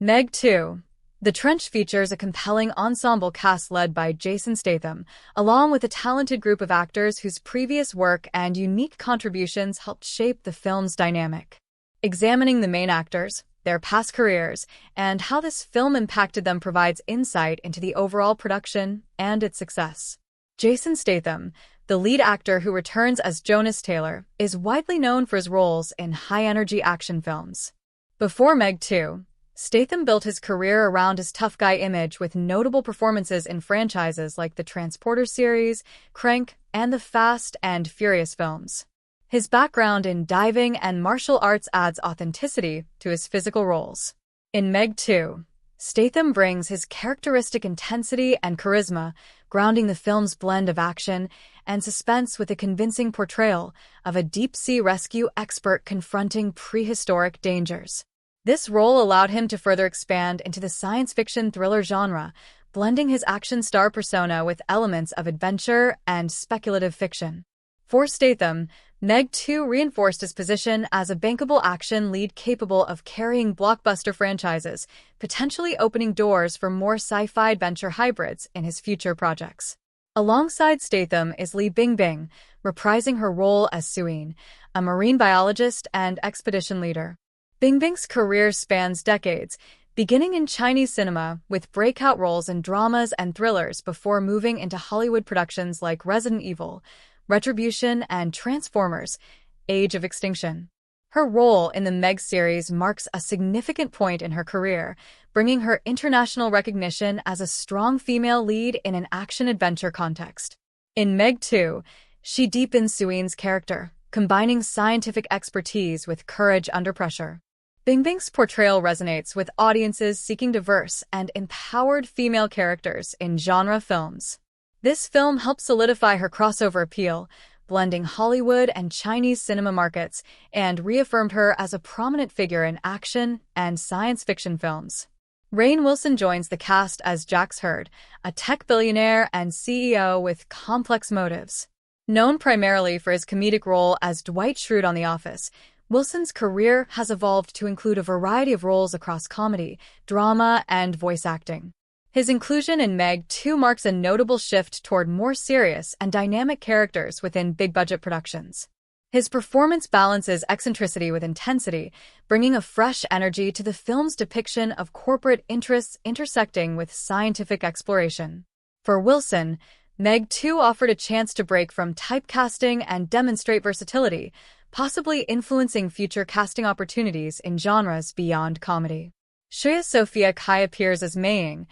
Meg 2. The Trench features a compelling ensemble cast led by Jason Statham, along with a talented group of actors whose previous work and unique contributions helped shape the film's dynamic. Examining the main actors, their past careers, and how this film impacted them provides insight into the overall production and its success. Jason Statham, the lead actor who returns as Jonas Taylor, is widely known for his roles in high-energy action films. Before Meg 2, Statham built his career around his tough guy image with notable performances in franchises like the Transporter series, Crank, and the Fast and Furious films. His background in diving and martial arts adds authenticity to his physical roles. In Meg 2, Statham brings his characteristic intensity and charisma, grounding the film's blend of action and suspense with a convincing portrayal of a deep-sea rescue expert confronting prehistoric dangers. This role allowed him to further expand into the science fiction thriller genre, blending his action star persona with elements of adventure and speculative fiction. For Statham, Meg 2 reinforced his position as a bankable action lead capable of carrying blockbuster franchises, potentially opening doors for more sci-fi adventure hybrids in his future projects. Alongside Statham is Li Bingbing, reprising her role as Suyin, a marine biologist and expedition leader. Bingbing's career spans decades, beginning in Chinese cinema with breakout roles in dramas and thrillers before moving into Hollywood productions like Resident Evil, Retribution, and Transformers: Age of Extinction. Her role in the Meg series marks a significant point in her career, bringing her international recognition as a strong female lead in an action-adventure context. In Meg 2, she deepens Suyin's character, combining scientific expertise with courage under pressure. Bingbing's portrayal resonates with audiences seeking diverse and empowered female characters in genre films. This film helped solidify her crossover appeal, blending Hollywood and Chinese cinema markets, and reaffirmed her as a prominent figure in action and science fiction films. Rainn Wilson joins the cast as Jax Hurd, a tech billionaire and CEO with complex motives. Known primarily for his comedic role as Dwight Schrute on The Office, Wilson's career has evolved to include a variety of roles across comedy, drama, and voice acting. His inclusion in Meg 2 marks a notable shift toward more serious and dynamic characters within big-budget productions. His performance balances eccentricity with intensity, bringing a fresh energy to the film's depiction of corporate interests intersecting with scientific exploration. For Wilson, Meg 2 offered a chance to break from typecasting and demonstrate versatility, possibly influencing future casting opportunities in genres beyond comedy. Shuya Sophia Cai appears as Meiying,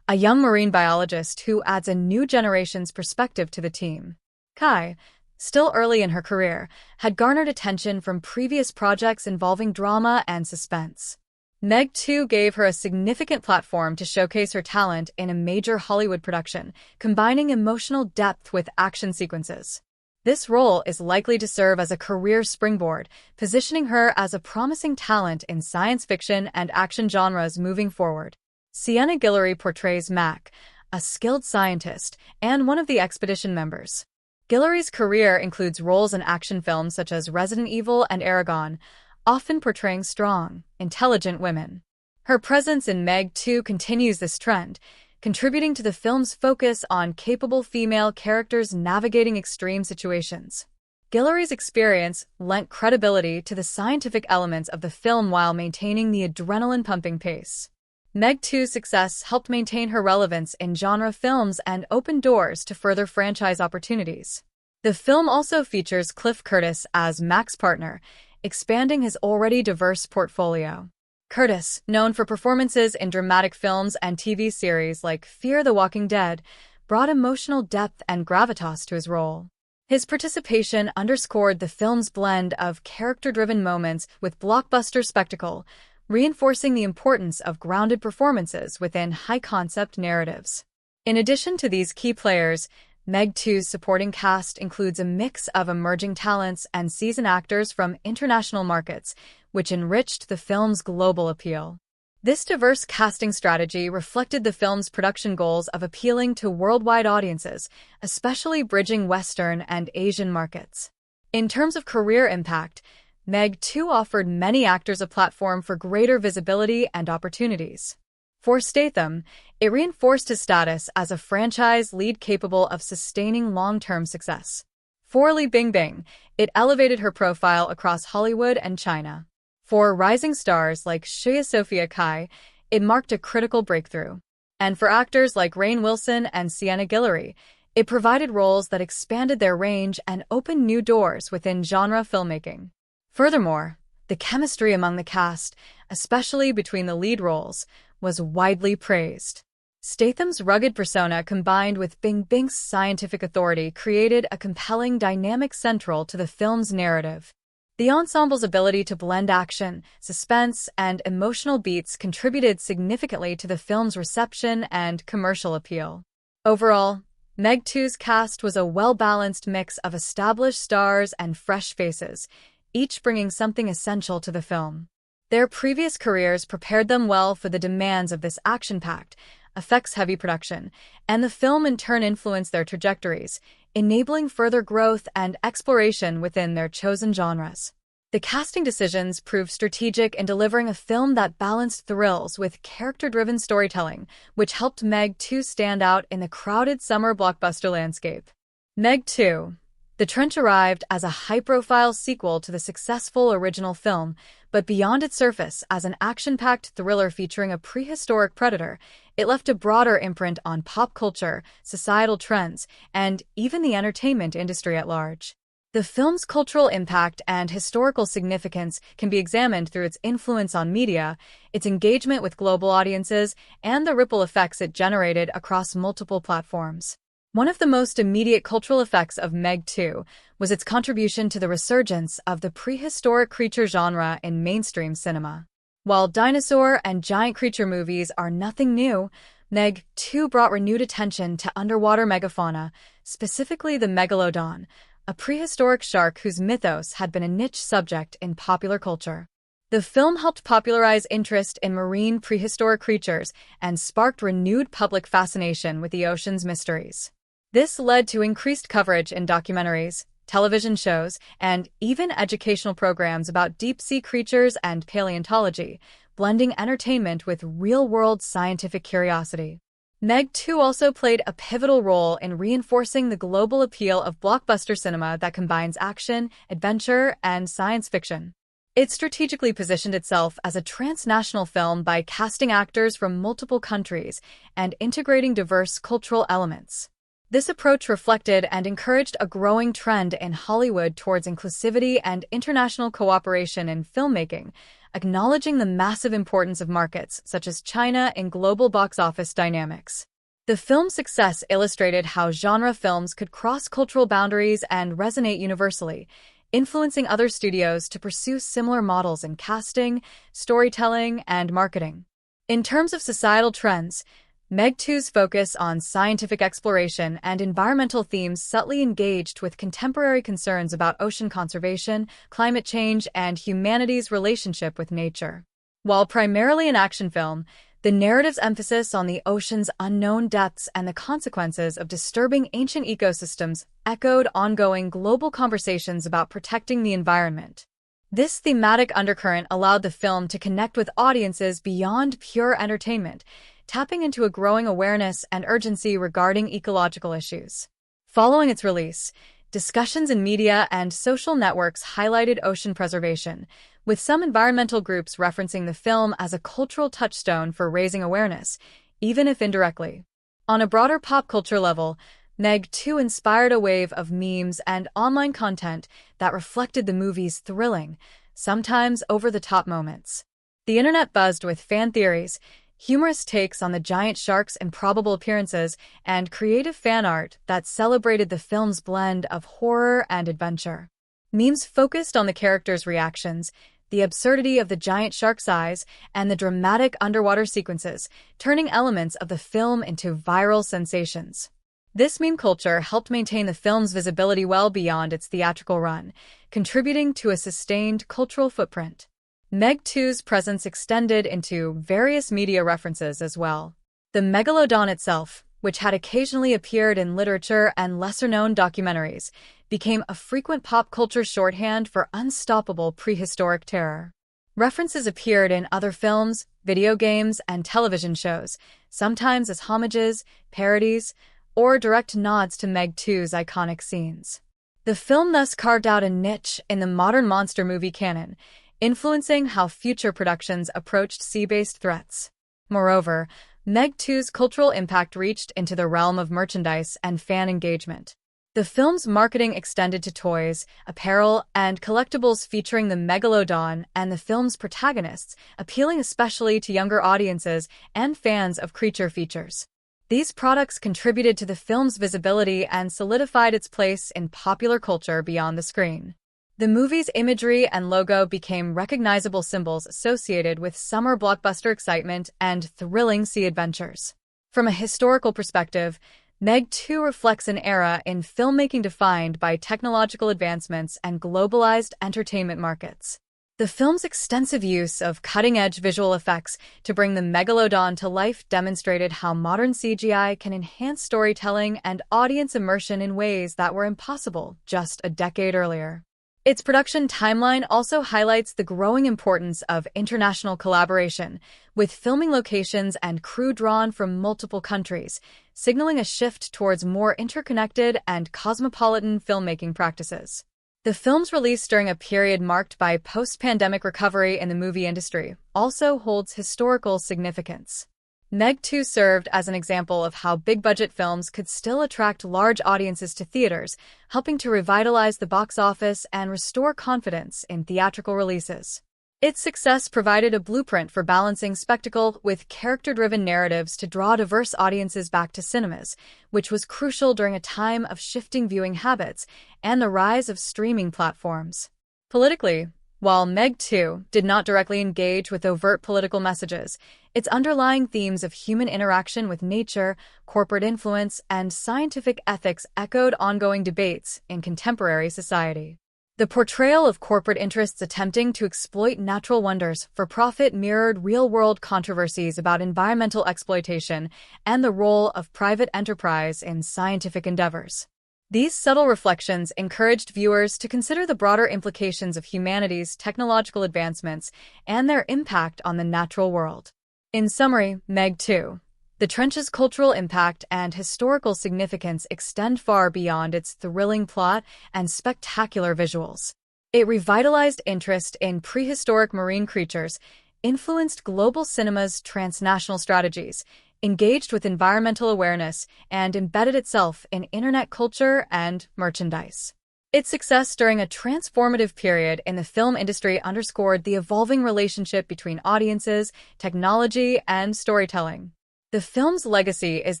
a young marine biologist who adds a new generation's perspective to the team. Cai, still early in her career, had garnered attention from previous projects involving drama and suspense. Meg 2 gave her a significant platform to showcase her talent in a major Hollywood production, combining emotional depth with action sequences. This role is likely to serve as a career springboard, positioning her as a promising talent in science fiction and action genres moving forward. Sienna Guillory portrays Mac, a skilled scientist and one of the expedition members. Guillory's career includes roles in action films such as Resident Evil and Aragon, often portraying strong, intelligent women. Her presence in Meg 2 continues this trend, contributing to the film's focus on capable female characters navigating extreme situations. Guillory's experience lent credibility to the scientific elements of the film while maintaining the adrenaline-pumping pace. Meg 2's success helped maintain her relevance in genre films and opened doors to further franchise opportunities. The film also features Cliff Curtis as Mac's partner, expanding his already diverse portfolio. Curtis, known for performances in dramatic films and TV series like Fear the Walking Dead, brought emotional depth and gravitas to his role. His participation underscored the film's blend of character-driven moments with blockbuster spectacle, reinforcing the importance of grounded performances within high-concept narratives. In addition to these key players, Meg 2's supporting cast includes a mix of emerging talents and seasoned actors from international markets, which enriched the film's global appeal. This diverse casting strategy reflected the film's production goals of appealing to worldwide audiences, especially bridging Western and Asian markets. In terms of career impact, Meg 2 offered many actors a platform for greater visibility and opportunities. For Statham, it reinforced his status as a franchise lead capable of sustaining long-term success. For Li Bingbing, it elevated her profile across Hollywood and China. For rising stars like Shuya Sophia Cai, it marked a critical breakthrough. And for actors like Rainn Wilson and Sienna Guillory, it provided roles that expanded their range and opened new doors within genre filmmaking. Furthermore, the chemistry among the cast, especially between the lead roles, was widely praised. Statham's rugged persona combined with Bingbing's scientific authority created a compelling dynamic central to the film's narrative. The ensemble's ability to blend action, suspense, and emotional beats contributed significantly to the film's reception and commercial appeal. Overall, Meg 2's cast was a well-balanced mix of established stars and fresh faces, each bringing something essential to the film. Their previous careers prepared them well for the demands of this action-packed, effects-heavy production, and the film in turn influenced their trajectories, enabling further growth and exploration within their chosen genres. The casting decisions proved strategic in delivering a film that balanced thrills with character-driven storytelling, which helped Meg 2 stand out in the crowded summer blockbuster landscape. Meg 2: The Trench arrived as a high-profile sequel to the successful original film, but beyond its surface as an action-packed thriller featuring a prehistoric predator, it left a broader imprint on pop culture, societal trends, and even the entertainment industry at large. The film's cultural impact and historical significance can be examined through its influence on media, its engagement with global audiences, and the ripple effects it generated across multiple platforms. One of the most immediate cultural effects of Meg 2 was its contribution to the resurgence of the prehistoric creature genre in mainstream cinema. While dinosaur and giant creature movies are nothing new, Meg 2 brought renewed attention to underwater megafauna, specifically the Megalodon, a prehistoric shark whose mythos had been a niche subject in popular culture. The film helped popularize interest in marine prehistoric creatures and sparked renewed public fascination with the ocean's mysteries. This led to increased coverage in documentaries, television shows, and even educational programs about deep-sea creatures and paleontology, blending entertainment with real-world scientific curiosity. Meg 2 also played a pivotal role in reinforcing the global appeal of blockbuster cinema that combines action, adventure, and science fiction. It strategically positioned itself as a transnational film by casting actors from multiple countries and integrating diverse cultural elements. This approach reflected and encouraged a growing trend in Hollywood towards inclusivity and international cooperation in filmmaking, acknowledging the massive importance of markets such as China in global box office dynamics. The film's success illustrated how genre films could cross cultural boundaries and resonate universally, influencing other studios to pursue similar models in casting, storytelling, and marketing. In terms of societal trends, Meg 2's focus on scientific exploration and environmental themes subtly engaged with contemporary concerns about ocean conservation, climate change, and humanity's relationship with nature. While primarily an action film, the narrative's emphasis on the ocean's unknown depths and the consequences of disturbing ancient ecosystems echoed ongoing global conversations about protecting the environment. This thematic undercurrent allowed the film to connect with audiences beyond pure entertainment, tapping into a growing awareness and urgency regarding ecological issues. Following its release, discussions in media and social networks highlighted ocean preservation, with some environmental groups referencing the film as a cultural touchstone for raising awareness, even if indirectly. On a broader pop culture level, Meg 2 inspired a wave of memes and online content that reflected the movie's thrilling, sometimes over-the-top moments. The internet buzzed with fan theories, humorous takes on the giant shark's improbable appearances, and creative fan art that celebrated the film's blend of horror and adventure. Memes focused on the characters' reactions, the absurdity of the giant shark's eyes, and the dramatic underwater sequences, turning elements of the film into viral sensations. This meme culture helped maintain the film's visibility well beyond its theatrical run, contributing to a sustained cultural footprint. Meg 2's presence extended into various media references as well. The Megalodon itself, which had occasionally appeared in literature and lesser-known documentaries, became a frequent pop culture shorthand for unstoppable prehistoric terror. References appeared in other films, video games, and television shows, sometimes as homages, parodies, or direct nods to Meg 2's iconic scenes. The film thus carved out a niche in the modern monster movie canon, influencing how future productions approached sea-based threats. Moreover, Meg 2's cultural impact reached into the realm of merchandise and fan engagement. The film's marketing extended to toys, apparel, and collectibles featuring the Megalodon and the film's protagonists, appealing especially to younger audiences and fans of creature features. These products contributed to the film's visibility and solidified its place in popular culture beyond the screen. The movie's imagery and logo became recognizable symbols associated with summer blockbuster excitement and thrilling sea adventures. From a historical perspective, Meg 2 reflects an era in filmmaking defined by technological advancements and globalized entertainment markets. The film's extensive use of cutting-edge visual effects to bring the Megalodon to life demonstrated how modern CGI can enhance storytelling and audience immersion in ways that were impossible just a decade earlier. Its production timeline also highlights the growing importance of international collaboration, with filming locations and crew drawn from multiple countries, signaling a shift towards more interconnected and cosmopolitan filmmaking practices. The film's release during a period marked by post-pandemic recovery in the movie industry also holds historical significance. Meg 2 served as an example of how big-budget films could still attract large audiences to theaters, helping to revitalize the box office and restore confidence in theatrical releases. Its success provided a blueprint for balancing spectacle with character-driven narratives to draw diverse audiences back to cinemas, which was crucial during a time of shifting viewing habits and the rise of streaming platforms. Politically, while Meg 2 did not directly engage with overt political messages, its underlying themes of human interaction with nature, corporate influence, and scientific ethics echoed ongoing debates in contemporary society. The portrayal of corporate interests attempting to exploit natural wonders for profit mirrored real-world controversies about environmental exploitation and the role of private enterprise in scientific endeavors. These subtle reflections encouraged viewers to consider the broader implications of humanity's technological advancements and their impact on the natural world. In summary, Meg 2. The Trench's cultural impact and historical significance extend far beyond its thrilling plot and spectacular visuals. It revitalized interest in prehistoric marine creatures, influenced global cinema's transnational strategies, engaged with environmental awareness, and embedded itself in internet culture and merchandise. Its success during a transformative period in the film industry underscored the evolving relationship between audiences, technology, and storytelling. The film's legacy is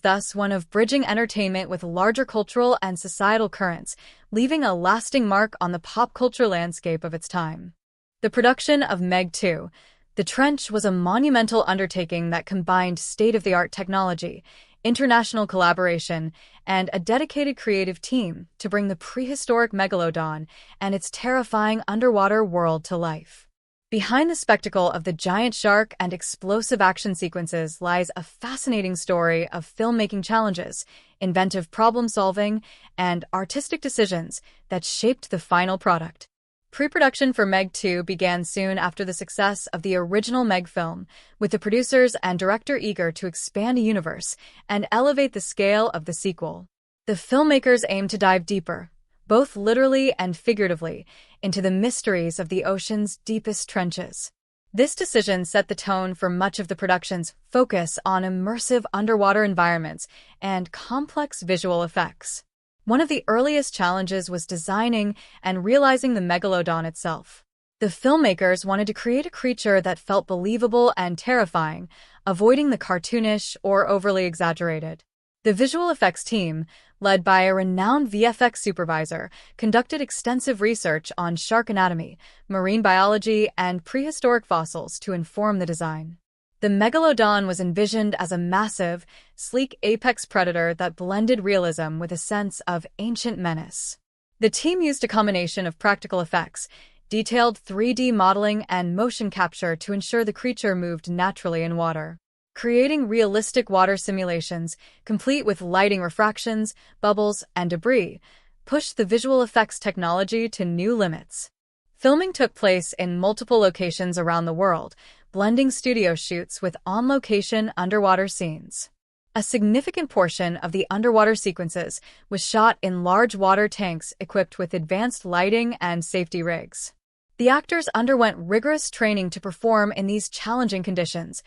thus one of bridging entertainment with larger cultural and societal currents, leaving a lasting mark on the pop culture landscape of its time. The production of Meg 2. The Trench was a monumental undertaking that combined state-of-the-art technology, international collaboration, and a dedicated creative team to bring the prehistoric Megalodon and its terrifying underwater world to life. Behind the spectacle of the giant shark and explosive action sequences lies a fascinating story of filmmaking challenges, inventive problem-solving, and artistic decisions that shaped the final product. Pre-production for Meg 2 began soon after the success of the original Meg film, with the producers and director eager to expand the universe and elevate the scale of the sequel. The filmmakers aimed to dive deeper, both literally and figuratively, into the mysteries of the ocean's deepest trenches. This decision set the tone for much of the production's focus on immersive underwater environments and complex visual effects. One of the earliest challenges was designing and realizing the Megalodon itself. The filmmakers wanted to create a creature that felt believable and terrifying, avoiding the cartoonish or overly exaggerated. The visual effects team, led by a renowned VFX supervisor, conducted extensive research on shark anatomy, marine biology, and prehistoric fossils to inform the design. The Megalodon was envisioned as a massive, sleek apex predator that blended realism with a sense of ancient menace. The team used a combination of practical effects, detailed 3D modeling, and motion capture to ensure the creature moved naturally in water. creating realistic water simulations, complete with lighting refractions, bubbles, and debris, pushed the visual effects technology to new limits. Filming took place in multiple locations around the world, blending studio shoots with on-location underwater scenes. A significant portion of the underwater sequences was shot in large water tanks equipped with advanced lighting and safety rigs. The actors underwent rigorous training to perform in these challenging conditions,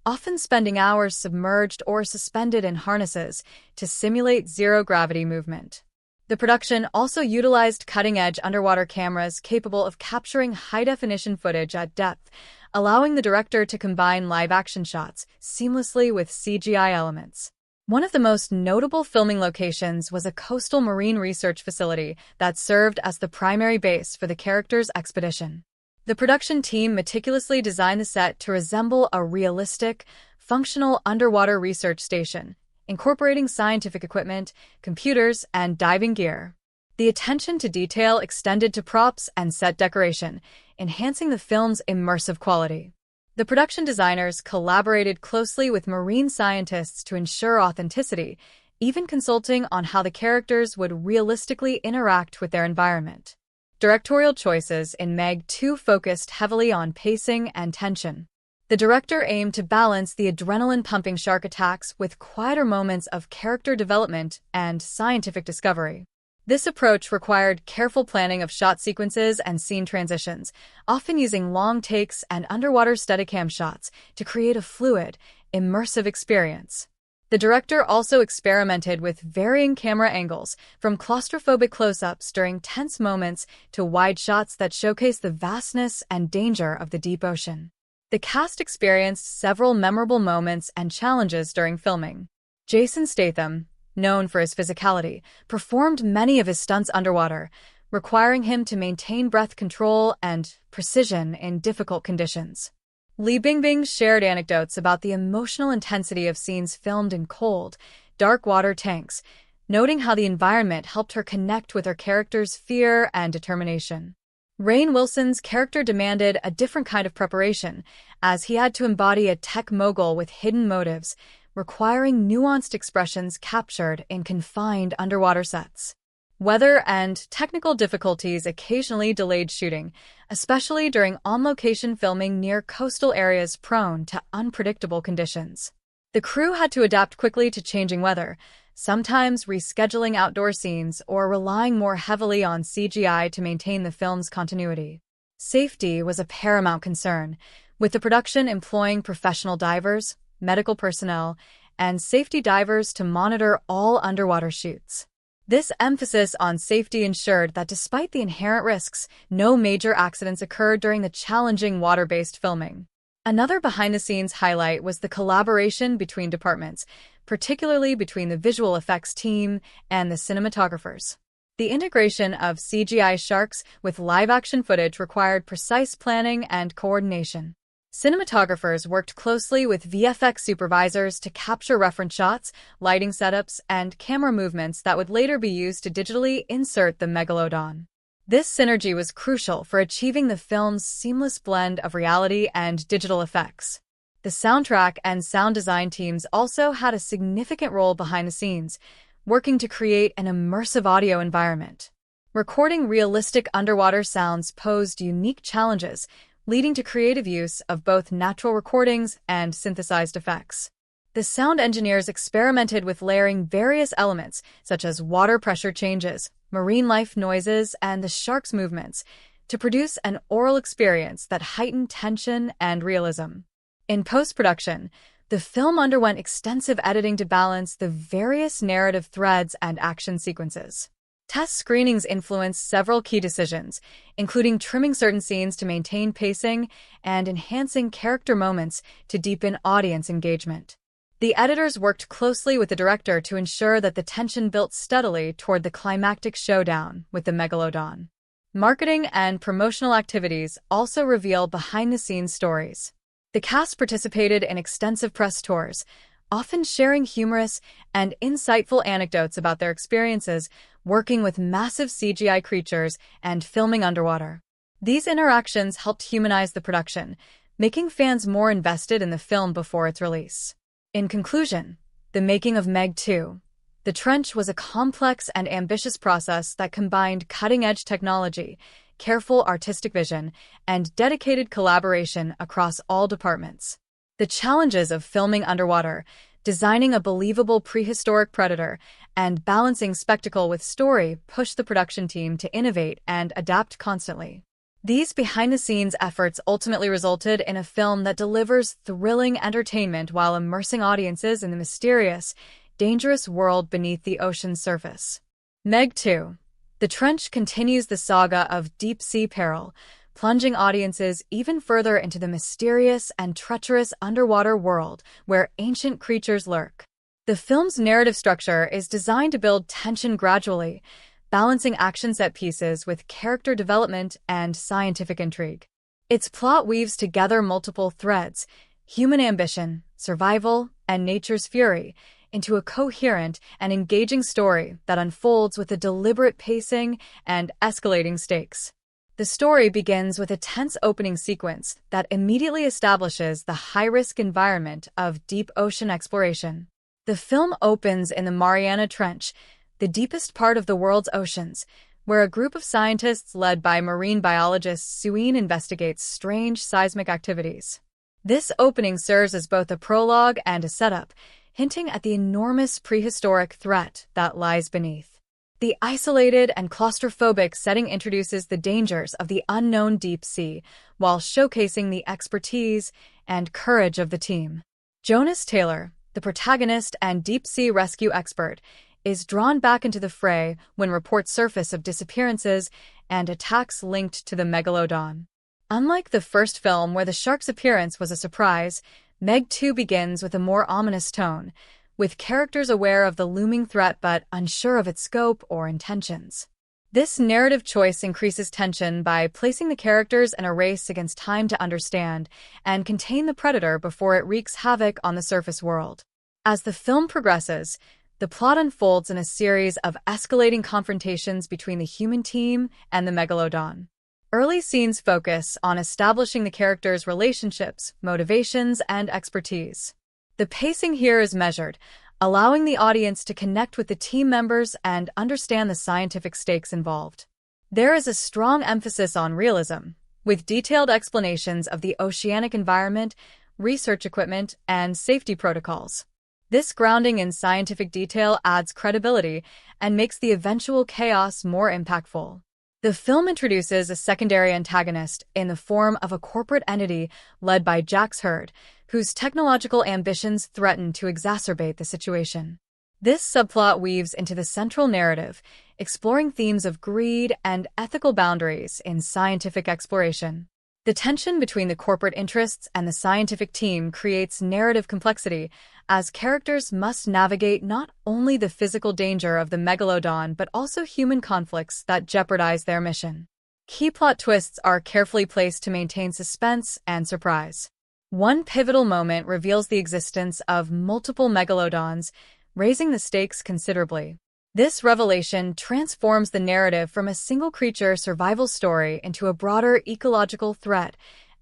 often spending hours submerged or suspended in harnesses to simulate zero-gravity movement. The production also utilized cutting-edge underwater cameras capable of capturing high-definition footage at depth, allowing the director to combine live-action shots seamlessly with CGI elements. One of the most notable filming locations was a coastal marine research facility that served as the primary base for the characters' expedition. The production team meticulously designed the set to resemble a realistic, functional underwater research station, incorporating scientific equipment, computers, and diving gear. The attention to detail extended to props and set decoration, enhancing the film's immersive quality. The production designers collaborated closely with marine scientists to ensure authenticity, even consulting on how the characters would realistically interact with their environment. Directorial choices in Meg 2 focused heavily on pacing and tension. The director aimed to balance the adrenaline-pumping shark attacks with quieter moments of character development and scientific discovery. This approach required careful planning of shot sequences and scene transitions, often using long takes and underwater Steadicam shots to create a fluid, immersive experience. The director also experimented with varying camera angles, from claustrophobic close-ups during tense moments to wide shots that showcase the vastness and danger of the deep ocean. The cast experienced several memorable moments and challenges during filming. Jason Statham, known for his physicality, performed many of his stunts underwater, requiring him to maintain breath control and precision in difficult conditions. Li Bingbing shared anecdotes about the emotional intensity of scenes filmed in cold, dark water tanks, noting how the environment helped her connect with her character's fear and determination. Rainn Wilson's character demanded a different kind of preparation, as he had to embody a tech mogul with hidden motives, requiring nuanced expressions captured in confined underwater sets. Weather and technical difficulties occasionally delayed shooting, especially during on-location filming near coastal areas prone to unpredictable conditions. The crew had to adapt quickly to changing weather, sometimes rescheduling outdoor scenes or relying more heavily on CGI to maintain the film's continuity. Safety was a paramount concern, with the production employing professional divers, medical personnel, and safety divers to monitor all underwater shoots. This emphasis on safety ensured that despite the inherent risks, no major accidents occurred during the challenging water-based filming. Another behind-the-scenes highlight was the collaboration between departments, particularly between the visual effects team and the cinematographers. The integration of CGI sharks with live-action footage required precise planning and coordination. Cinematographers worked closely with VFX supervisors to capture reference shots, lighting setups, and camera movements that would later be used to digitally insert the Megalodon. This synergy was crucial for achieving the film's seamless blend of reality and digital effects. The soundtrack and sound design teams also had a significant role behind the scenes, working to create an immersive audio environment. Recording realistic underwater sounds posed unique challenges, leading to creative use of both natural recordings and synthesized effects. The sound engineers experimented with layering various elements, such as water pressure changes, marine life noises, and the shark's movements, to produce an aural experience that heightened tension and realism. In post-production, the film underwent extensive editing to balance the various narrative threads and action sequences. Test screenings influenced several key decisions, including trimming certain scenes to maintain pacing and enhancing character moments to deepen audience engagement. The editors worked closely with the director to ensure that the tension built steadily toward the climactic showdown with the Megalodon. Marketing and promotional activities also reveal behind-the-scenes stories. The cast participated in extensive press tours, often sharing humorous and insightful anecdotes about their experiences working with massive CGI creatures and filming underwater. These interactions helped humanize the production, making fans more invested in the film before its release. In conclusion, the making of Meg 2. The Trench was a complex and ambitious process that combined cutting-edge technology, careful artistic vision, and dedicated collaboration across all departments. The challenges of filming underwater, designing a believable prehistoric predator, and balancing spectacle with story pushed the production team to innovate and adapt constantly. These behind-the-scenes efforts ultimately resulted in a film that delivers thrilling entertainment while immersing audiences in the mysterious, dangerous world beneath the ocean's surface. Meg 2. The Trench continues the saga of deep-sea peril, plunging audiences even further into the mysterious and treacherous underwater world where ancient creatures lurk. The film's narrative structure is designed to build tension gradually, balancing action set pieces with character development and scientific intrigue. Its plot weaves together multiple threads, human ambition, survival, and nature's fury, into a coherent and engaging story that unfolds with a deliberate pacing and escalating stakes. The story begins with a tense opening sequence that immediately establishes the high-risk environment of deep ocean exploration. The film opens in the Mariana Trench, the deepest part of the world's oceans, where a group of scientists led by marine biologist Shuya investigates strange seismic activities. This opening serves as both a prologue and a setup, hinting at the enormous prehistoric threat that lies beneath. The isolated and claustrophobic setting introduces the dangers of the unknown deep sea, while showcasing the expertise and courage of the team. Jonas Taylor, the protagonist and deep-sea rescue expert, is drawn back into the fray when reports surface of disappearances and attacks linked to the Megalodon. Unlike the first film where the shark's appearance was a surprise, Meg 2 begins with a more ominous tone, with characters aware of the looming threat but unsure of its scope or intentions. This narrative choice increases tension by placing the characters in a race against time to understand and contain the predator before it wreaks havoc on the surface world. As the film progresses, the plot unfolds in a series of escalating confrontations between the human team and the Megalodon. Early scenes focus on establishing the characters' relationships, motivations, and expertise. The pacing here is measured, allowing the audience to connect with the team members and understand the scientific stakes involved. There is a strong emphasis on realism, with detailed explanations of the oceanic environment, research equipment, and safety protocols. This grounding in scientific detail adds credibility and makes the eventual chaos more impactful. The film introduces a secondary antagonist in the form of a corporate entity led by Jax Hurd, whose technological ambitions threaten to exacerbate the situation. This subplot weaves into the central narrative, exploring themes of greed and ethical boundaries in scientific exploration. The tension between the corporate interests and the scientific team creates narrative complexity, as characters must navigate not only the physical danger of the Megalodon but also human conflicts that jeopardize their mission. Key plot twists are carefully placed to maintain suspense and surprise. One pivotal moment reveals the existence of multiple Megalodons, raising the stakes considerably. This revelation transforms the narrative from a single creature survival story into a broader ecological threat,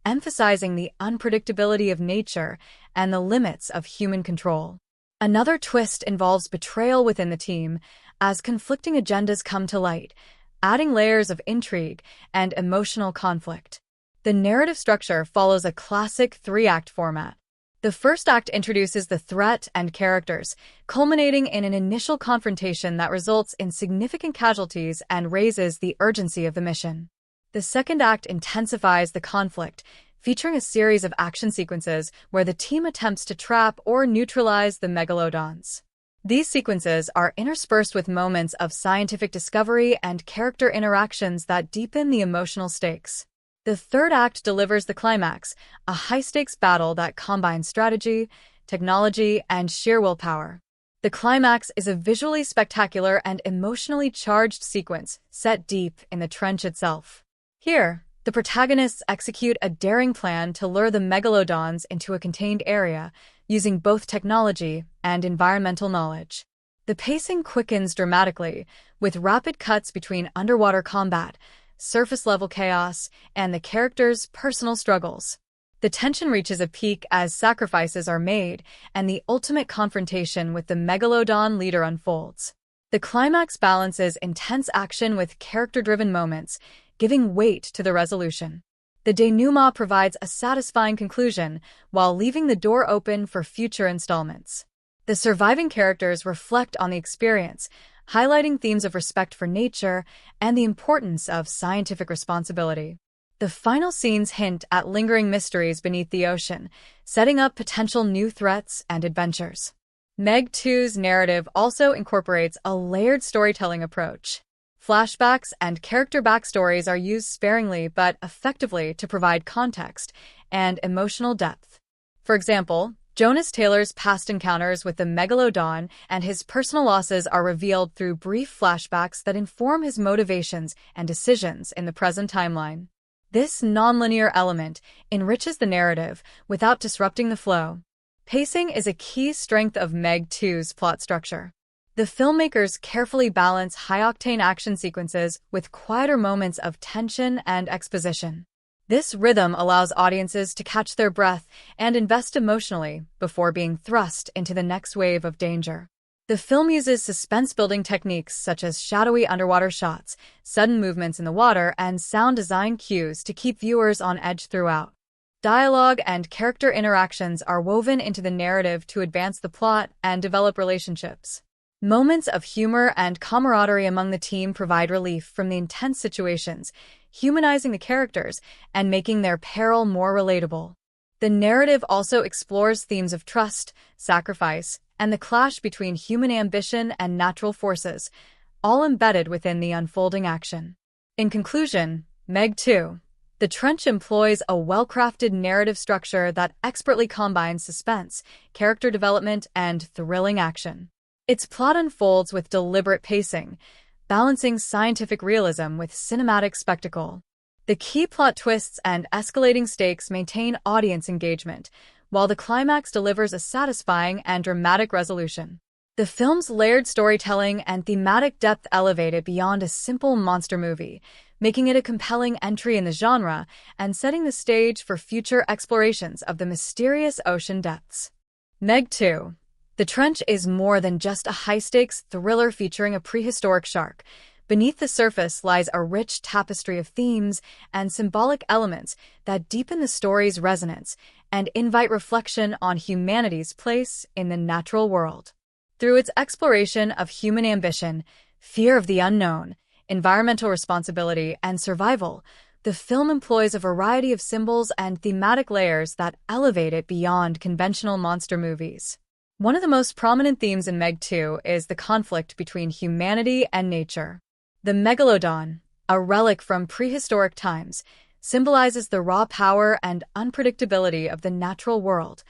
emphasizing the unpredictability of nature and the limits of human control. Another twist involves betrayal within the team, as conflicting agendas come to light, adding layers of intrigue and emotional conflict. The narrative structure follows a classic three-act format. The first act introduces the threat and characters, culminating in an initial confrontation that results in significant casualties and raises the urgency of the mission. The second act intensifies the conflict, featuring a series of action sequences where the team attempts to trap or neutralize the Megalodons. These sequences are interspersed with moments of scientific discovery and character interactions that deepen the emotional stakes. The third act delivers the climax, a high-stakes battle that combines strategy, technology, and sheer willpower. The climax is a visually spectacular and emotionally charged sequence set deep in the trench itself. Here, the protagonists execute a daring plan to lure the Megalodons into a contained area, using both technology and environmental knowledge. The pacing quickens dramatically, with rapid cuts between underwater combat, surface-level chaos, and the characters' personal struggles. The tension reaches a peak as sacrifices are made, and the ultimate confrontation with the Megalodon leader unfolds. The climax balances intense action with character-driven moments, giving weight to the resolution. The denouement provides a satisfying conclusion, while leaving the door open for future installments. The surviving characters reflect on the experience, highlighting themes of respect for nature and the importance of scientific responsibility. The final scenes hint at lingering mysteries beneath the ocean, setting up potential new threats and adventures. Meg 2's narrative also incorporates a layered storytelling approach. Flashbacks and character backstories are used sparingly but effectively to provide context and emotional depth. For example, Jonas Taylor's past encounters with the Megalodon and his personal losses are revealed through brief flashbacks that inform his motivations and decisions in the present timeline. This nonlinear element enriches the narrative without disrupting the flow. Pacing is a key strength of Meg 2's plot structure. The filmmakers carefully balance high-octane action sequences with quieter moments of tension and exposition. This rhythm allows audiences to catch their breath and invest emotionally before being thrust into the next wave of danger. The film uses suspense-building techniques such as shadowy underwater shots, sudden movements in the water, and sound design cues to keep viewers on edge throughout. Dialogue and character interactions are woven into the narrative to advance the plot and develop relationships. Moments of humor and camaraderie among the team provide relief from the intense situations, humanizing the characters and making their peril more relatable. The narrative also explores themes of trust, sacrifice, and the clash between human ambition and natural forces, all embedded within the unfolding action. In conclusion, Meg 2, The Trench employs a well-crafted narrative structure that expertly combines suspense, character development, and thrilling action. Its plot unfolds with deliberate pacing, balancing scientific realism with cinematic spectacle. The key plot twists and escalating stakes maintain audience engagement, while the climax delivers a satisfying and dramatic resolution. The film's layered storytelling and thematic depth elevate it beyond a simple monster movie, making it a compelling entry in the genre and setting the stage for future explorations of the mysterious ocean depths. Meg 2, The Trench is more than just a high-stakes thriller featuring a prehistoric shark. Beneath the surface lies a rich tapestry of themes and symbolic elements that deepen the story's resonance and invite reflection on humanity's place in the natural world. Through its exploration of human ambition, fear of the unknown, environmental responsibility, and survival, the film employs a variety of symbols and thematic layers that elevate it beyond conventional monster movies. One of the most prominent themes in Meg 2 is the conflict between humanity and nature. The Megalodon, a relic from prehistoric times, symbolizes the raw power and unpredictability of the natural world,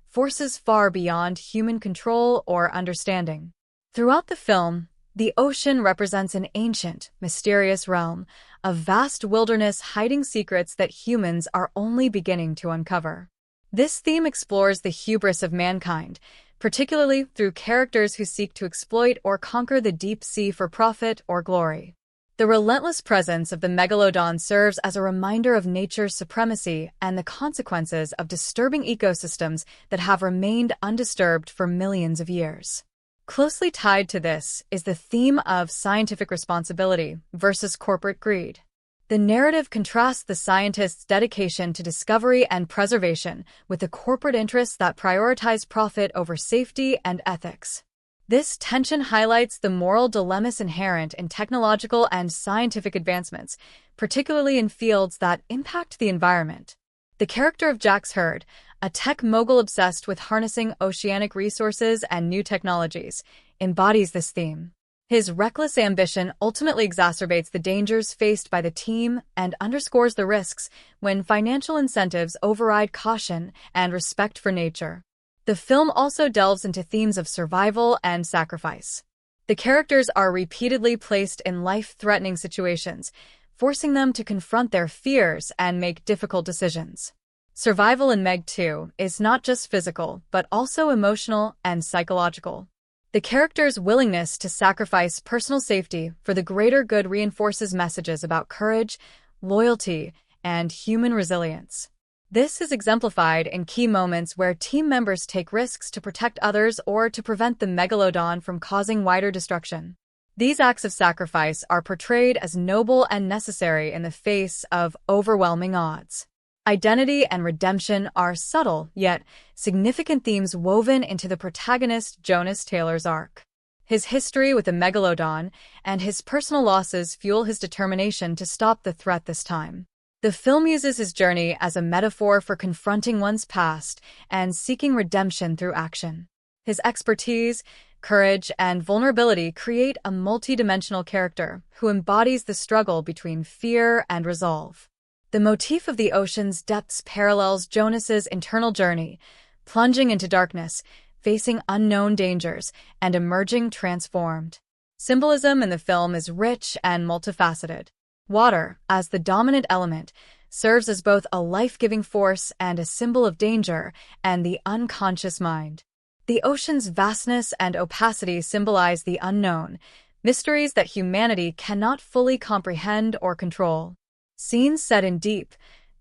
forces far beyond human control or understanding. Throughout the film, the ocean represents an ancient, mysterious realm, a vast wilderness hiding secrets that humans are only beginning to uncover. This theme explores the hubris of mankind, particularly through characters who seek to exploit or conquer the deep sea for profit or glory. The relentless presence of the Megalodon serves as a reminder of nature's supremacy and the consequences of disturbing ecosystems that have remained undisturbed for millions of years. Closely tied to this is the theme of scientific responsibility versus corporate greed. The narrative contrasts the scientists' dedication to discovery and preservation with the corporate interests that prioritize profit over safety and ethics. This tension highlights the moral dilemmas inherent in technological and scientific advancements, particularly in fields that impact the environment. The character of Jax Hurd, a tech mogul obsessed with harnessing oceanic resources and new technologies, embodies this theme. His reckless ambition ultimately exacerbates the dangers faced by the team and underscores the risks when financial incentives override caution and respect for nature. The film also delves into themes of survival and sacrifice. The characters are repeatedly placed in life-threatening situations, forcing them to confront their fears and make difficult decisions. Survival in Meg 2 is not just physical, but also emotional and psychological. The characters' willingness to sacrifice personal safety for the greater good reinforces messages about courage, loyalty, and human resilience. This is exemplified in key moments where team members take risks to protect others or to prevent the Megalodon from causing wider destruction. These acts of sacrifice are portrayed as noble and necessary in the face of overwhelming odds. Identity and redemption are subtle, yet significant themes woven into the protagonist Jonas Taylor's arc. His history with the Megalodon and his personal losses fuel his determination to stop the threat this time. The film uses his journey as a metaphor for confronting one's past and seeking redemption through action. His expertise, courage, and vulnerability create a multidimensional character who embodies the struggle between fear and resolve. The motif of the ocean's depths parallels Jonas's internal journey, plunging into darkness, facing unknown dangers, and emerging transformed. Symbolism in the film is rich and multifaceted. Water, as the dominant element, serves as both a life-giving force and a symbol of danger and the unconscious mind. The ocean's vastness and opacity symbolize the unknown, mysteries that humanity cannot fully comprehend or control. Scenes set in deep,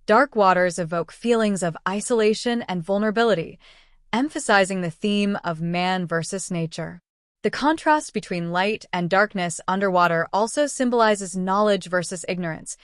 dark waters evoke feelings of isolation and vulnerability, emphasizing the theme of man versus nature. The contrast between light and darkness underwater also symbolizes knowledge versus ignorance.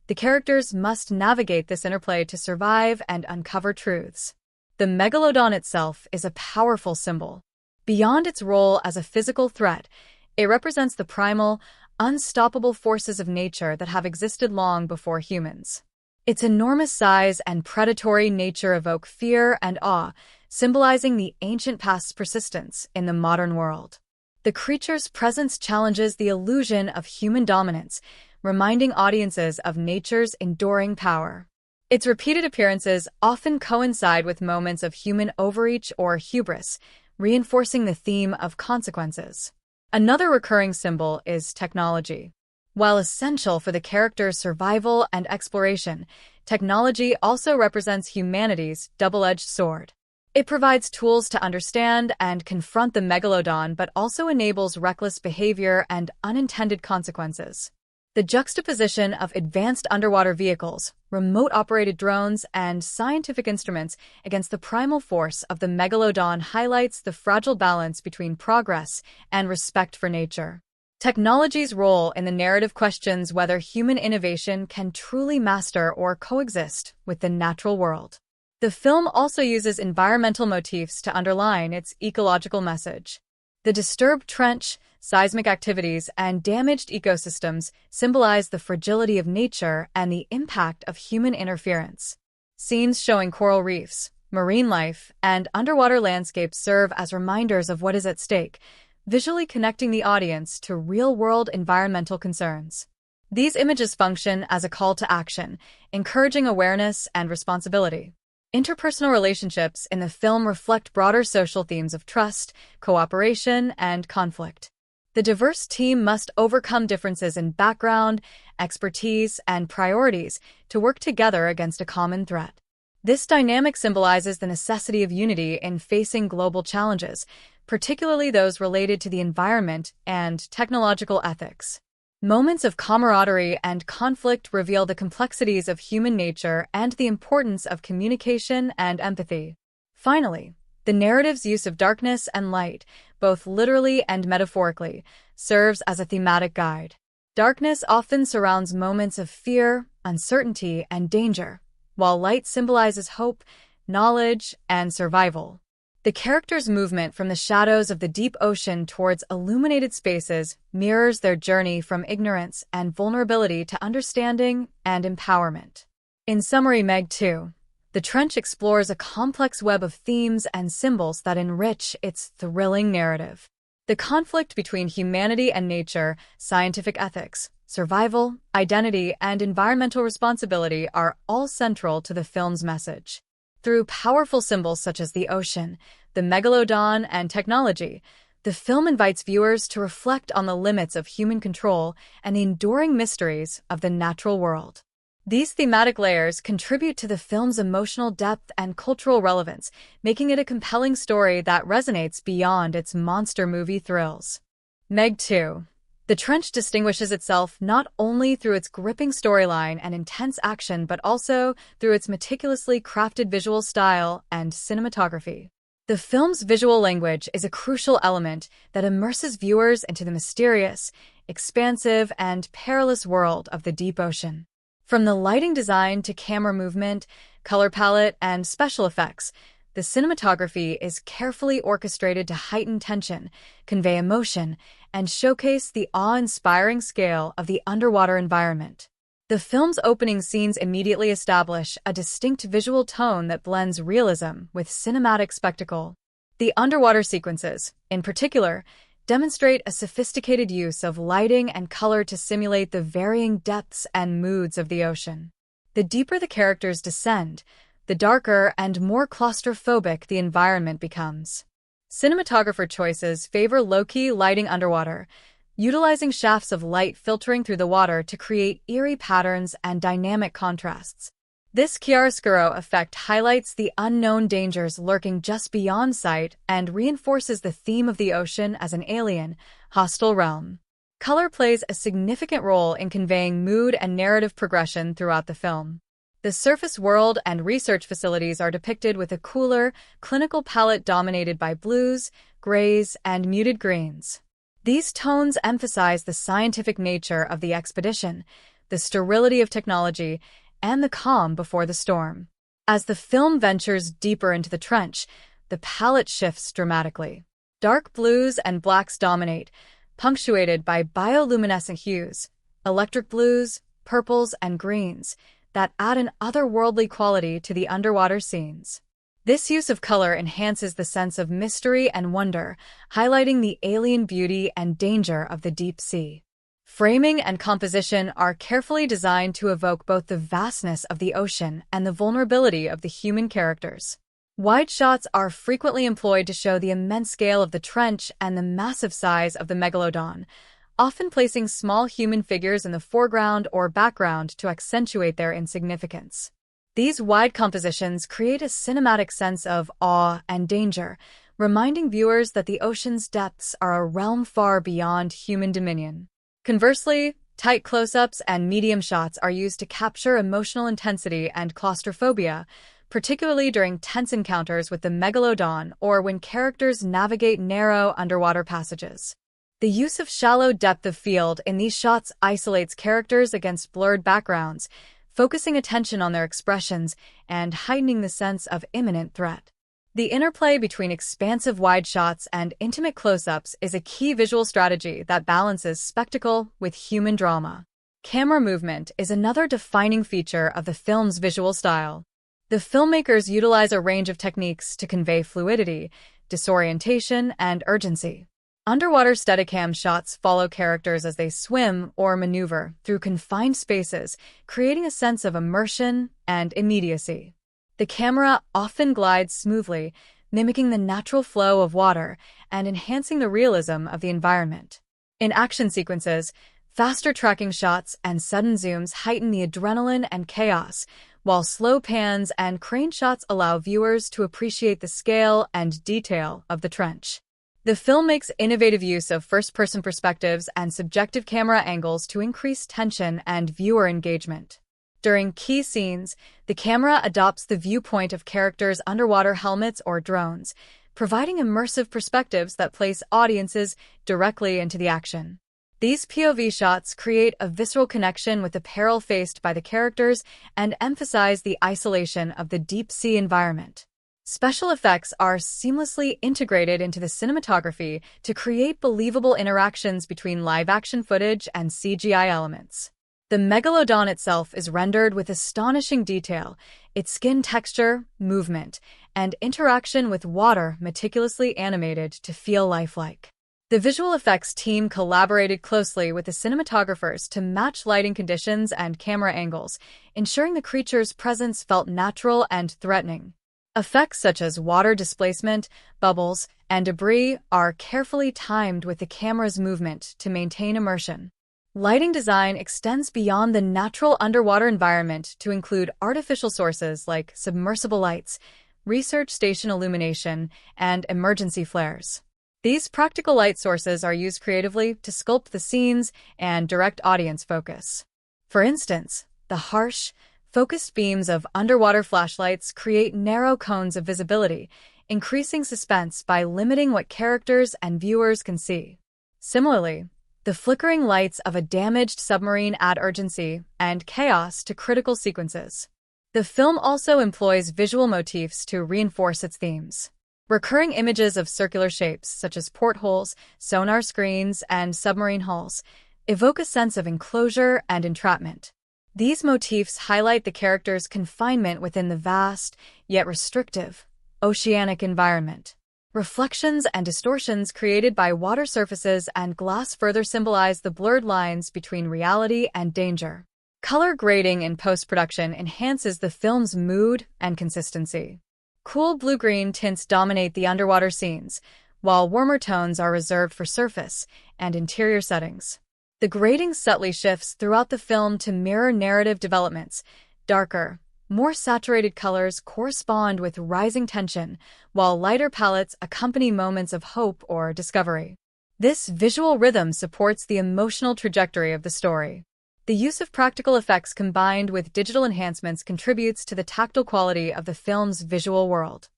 The characters must navigate this interplay to survive and uncover truths. The Megalodon itself is a powerful symbol. Beyond its role as a physical threat, it represents the primal, unstoppable forces of nature that have existed long before humans. Its enormous size and predatory nature evoke fear and awe, symbolizing the ancient past's persistence in the modern world. The creature's presence challenges the illusion of human dominance, reminding audiences of nature's enduring power. Its repeated appearances often coincide with moments of human overreach or hubris, reinforcing the theme of consequences. Another recurring symbol is technology. While essential for the character's survival and exploration, technology also represents humanity's double-edged sword. It provides tools to understand and confront the Megalodon, but also enables reckless behavior and unintended consequences. The juxtaposition of advanced underwater vehicles, remote-operated drones, and scientific instruments against the primal force of the Megalodon highlights the fragile balance between progress and respect for nature. Technology's role in the narrative questions whether human innovation can truly master or coexist with the natural world. The film also uses environmental motifs to underline its ecological message. The disturbed trench, seismic activities, and damaged ecosystems symbolize the fragility of nature and the impact of human interference. Scenes showing coral reefs, marine life, and underwater landscapes serve as reminders of what is at stake, visually connecting the audience to real-world environmental concerns. These images function as a call to action, encouraging awareness and responsibility. Interpersonal relationships in the film reflect broader social themes of trust, cooperation, and conflict. The diverse team must overcome differences in background, expertise, and priorities to work together against a common threat. This dynamic symbolizes the necessity of unity in facing global challenges, particularly those related to the environment and technological ethics. Moments of camaraderie and conflict reveal the complexities of human nature and the importance of communication and empathy. Finally, the narrative's use of darkness and light, both literally and metaphorically, serves as a thematic guide. Darkness often surrounds moments of fear, uncertainty, and danger, while light symbolizes hope, knowledge, and survival. The characters' movement from the shadows of the deep ocean towards illuminated spaces mirrors their journey from ignorance and vulnerability to understanding and empowerment. In summary, Meg 2, The Trench explores a complex web of themes and symbols that enrich its thrilling narrative. The conflict between humanity and nature, scientific ethics, survival, identity, and environmental responsibility are all central to the film's message. Through powerful symbols such as the ocean, the Megalodon, and technology, the film invites viewers to reflect on the limits of human control and the enduring mysteries of the natural world. These thematic layers contribute to the film's emotional depth and cultural relevance, making it a compelling story that resonates beyond its monster movie thrills. Meg 2, The Trench distinguishes itself not only through its gripping storyline and intense action, but also through its meticulously crafted visual style and cinematography. The film's visual language is a crucial element that immerses viewers into the mysterious, expansive, and perilous world of the deep ocean. From the lighting design to camera movement, color palette, and special effects, the cinematography is carefully orchestrated to heighten tension, convey emotion, and showcase the awe-inspiring scale of the underwater environment. The film's opening scenes immediately establish a distinct visual tone that blends realism with cinematic spectacle. The underwater sequences, in particular, demonstrate a sophisticated use of lighting and color to simulate the varying depths and moods of the ocean. The deeper the characters descend, the darker and more claustrophobic the environment becomes. Cinematographer choices favor low-key lighting underwater, utilizing shafts of light filtering through the water to create eerie patterns and dynamic contrasts. This chiaroscuro effect highlights the unknown dangers lurking just beyond sight and reinforces the theme of the ocean as an alien, hostile realm. Color plays a significant role in conveying mood and narrative progression throughout the film. The surface world and research facilities are depicted with a cooler, clinical palette dominated by blues, grays, and muted greens. These tones emphasize the scientific nature of the expedition, the sterility of technology, and the calm before the storm. As the film ventures deeper into the trench, the palette shifts dramatically. Dark blues and blacks dominate, punctuated by bioluminescent hues, electric blues, purples, and greens that add an otherworldly quality to the underwater scenes. This use of color enhances the sense of mystery and wonder, highlighting the alien beauty and danger of the deep sea. Framing and composition are carefully designed to evoke both the vastness of the ocean and the vulnerability of the human characters. Wide shots are frequently employed to show the immense scale of the trench and the massive size of the Megalodon, often placing small human figures in the foreground or background to accentuate their insignificance. These wide compositions create a cinematic sense of awe and danger, reminding viewers that the ocean's depths are a realm far beyond human dominion. Conversely, tight close-ups and medium shots are used to capture emotional intensity and claustrophobia, particularly during tense encounters with the Megalodon or when characters navigate narrow underwater passages. The use of shallow depth of field in these shots isolates characters against blurred backgrounds, focusing attention on their expressions and heightening the sense of imminent threat. The interplay between expansive wide shots and intimate close-ups is a key visual strategy that balances spectacle with human drama. Camera movement is another defining feature of the film's visual style. The filmmakers utilize a range of techniques to convey fluidity, disorientation, and urgency. Underwater Steadicam shots follow characters as they swim or maneuver through confined spaces, creating a sense of immersion and immediacy. The camera often glides smoothly, mimicking the natural flow of water and enhancing the realism of the environment. In action sequences, faster tracking shots and sudden zooms heighten the adrenaline and chaos, while slow pans and crane shots allow viewers to appreciate the scale and detail of the trench. The film makes innovative use of first-person perspectives and subjective camera angles to increase tension and viewer engagement. During key scenes, the camera adopts the viewpoint of characters' underwater helmets or drones, providing immersive perspectives that place audiences directly into the action. These POV shots create a visceral connection with the peril faced by the characters and emphasize the isolation of the deep-sea environment. Special effects are seamlessly integrated into the cinematography to create believable interactions between live-action footage and CGI elements. The Megalodon itself is rendered with astonishing detail, its skin texture, movement, and interaction with water meticulously animated to feel lifelike. The visual effects team collaborated closely with the cinematographers to match lighting conditions and camera angles, ensuring the creature's presence felt natural and threatening. Effects such as water displacement, bubbles, and debris are carefully timed with the camera's movement to maintain immersion. Lighting design extends beyond the natural underwater environment to include artificial sources like submersible lights, research station illumination, and emergency flares. These practical light sources are used creatively to sculpt the scenes and direct audience focus. For instance, the harsh, focused beams of underwater flashlights create narrow cones of visibility, increasing suspense by limiting what characters and viewers can see. Similarly, the flickering lights of a damaged submarine add urgency and chaos to critical sequences. The film also employs visual motifs to reinforce its themes. Recurring images of circular shapes, such as portholes, sonar screens, and submarine hulls, evoke a sense of enclosure and entrapment. These motifs highlight the character's confinement within the vast, yet restrictive, oceanic environment. Reflections and distortions created by water surfaces and glass further symbolize the blurred lines between reality and danger. Color grading in post-production enhances the film's mood and consistency. Cool blue-green tints dominate the underwater scenes, while warmer tones are reserved for surface and interior settings. The grading subtly shifts throughout the film to mirror narrative developments. Darker, more saturated colors correspond with rising tension, while lighter palettes accompany moments of hope or discovery. This visual rhythm supports the emotional trajectory of the story. The use of practical effects combined with digital enhancements contributes to the tactile quality of the film's visual world.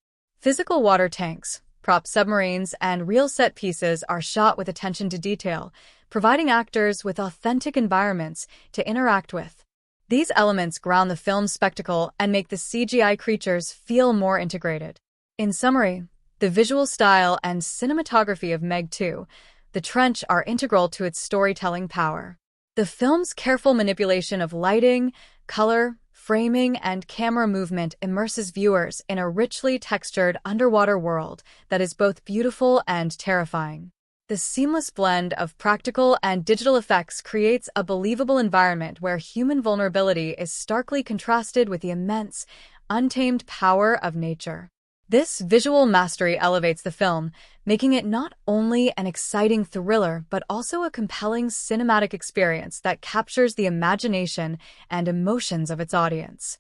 Physical water tanks, prop submarines, and real set pieces are shot with attention to detail, providing actors with authentic environments to interact with. These elements ground the film's spectacle and make the CGI creatures feel more integrated. In summary, the visual style and cinematography of Meg 2, The Trench are integral to its storytelling power. The film's careful manipulation of lighting, color, framing, and camera movement immerses viewers in a richly textured underwater world that is both beautiful and terrifying. The seamless blend of practical and digital effects creates a believable environment where human vulnerability is starkly contrasted with the immense, untamed power of nature. This visual mastery elevates the film, making it not only an exciting thriller but also a compelling cinematic experience that captures the imagination and emotions of its audience.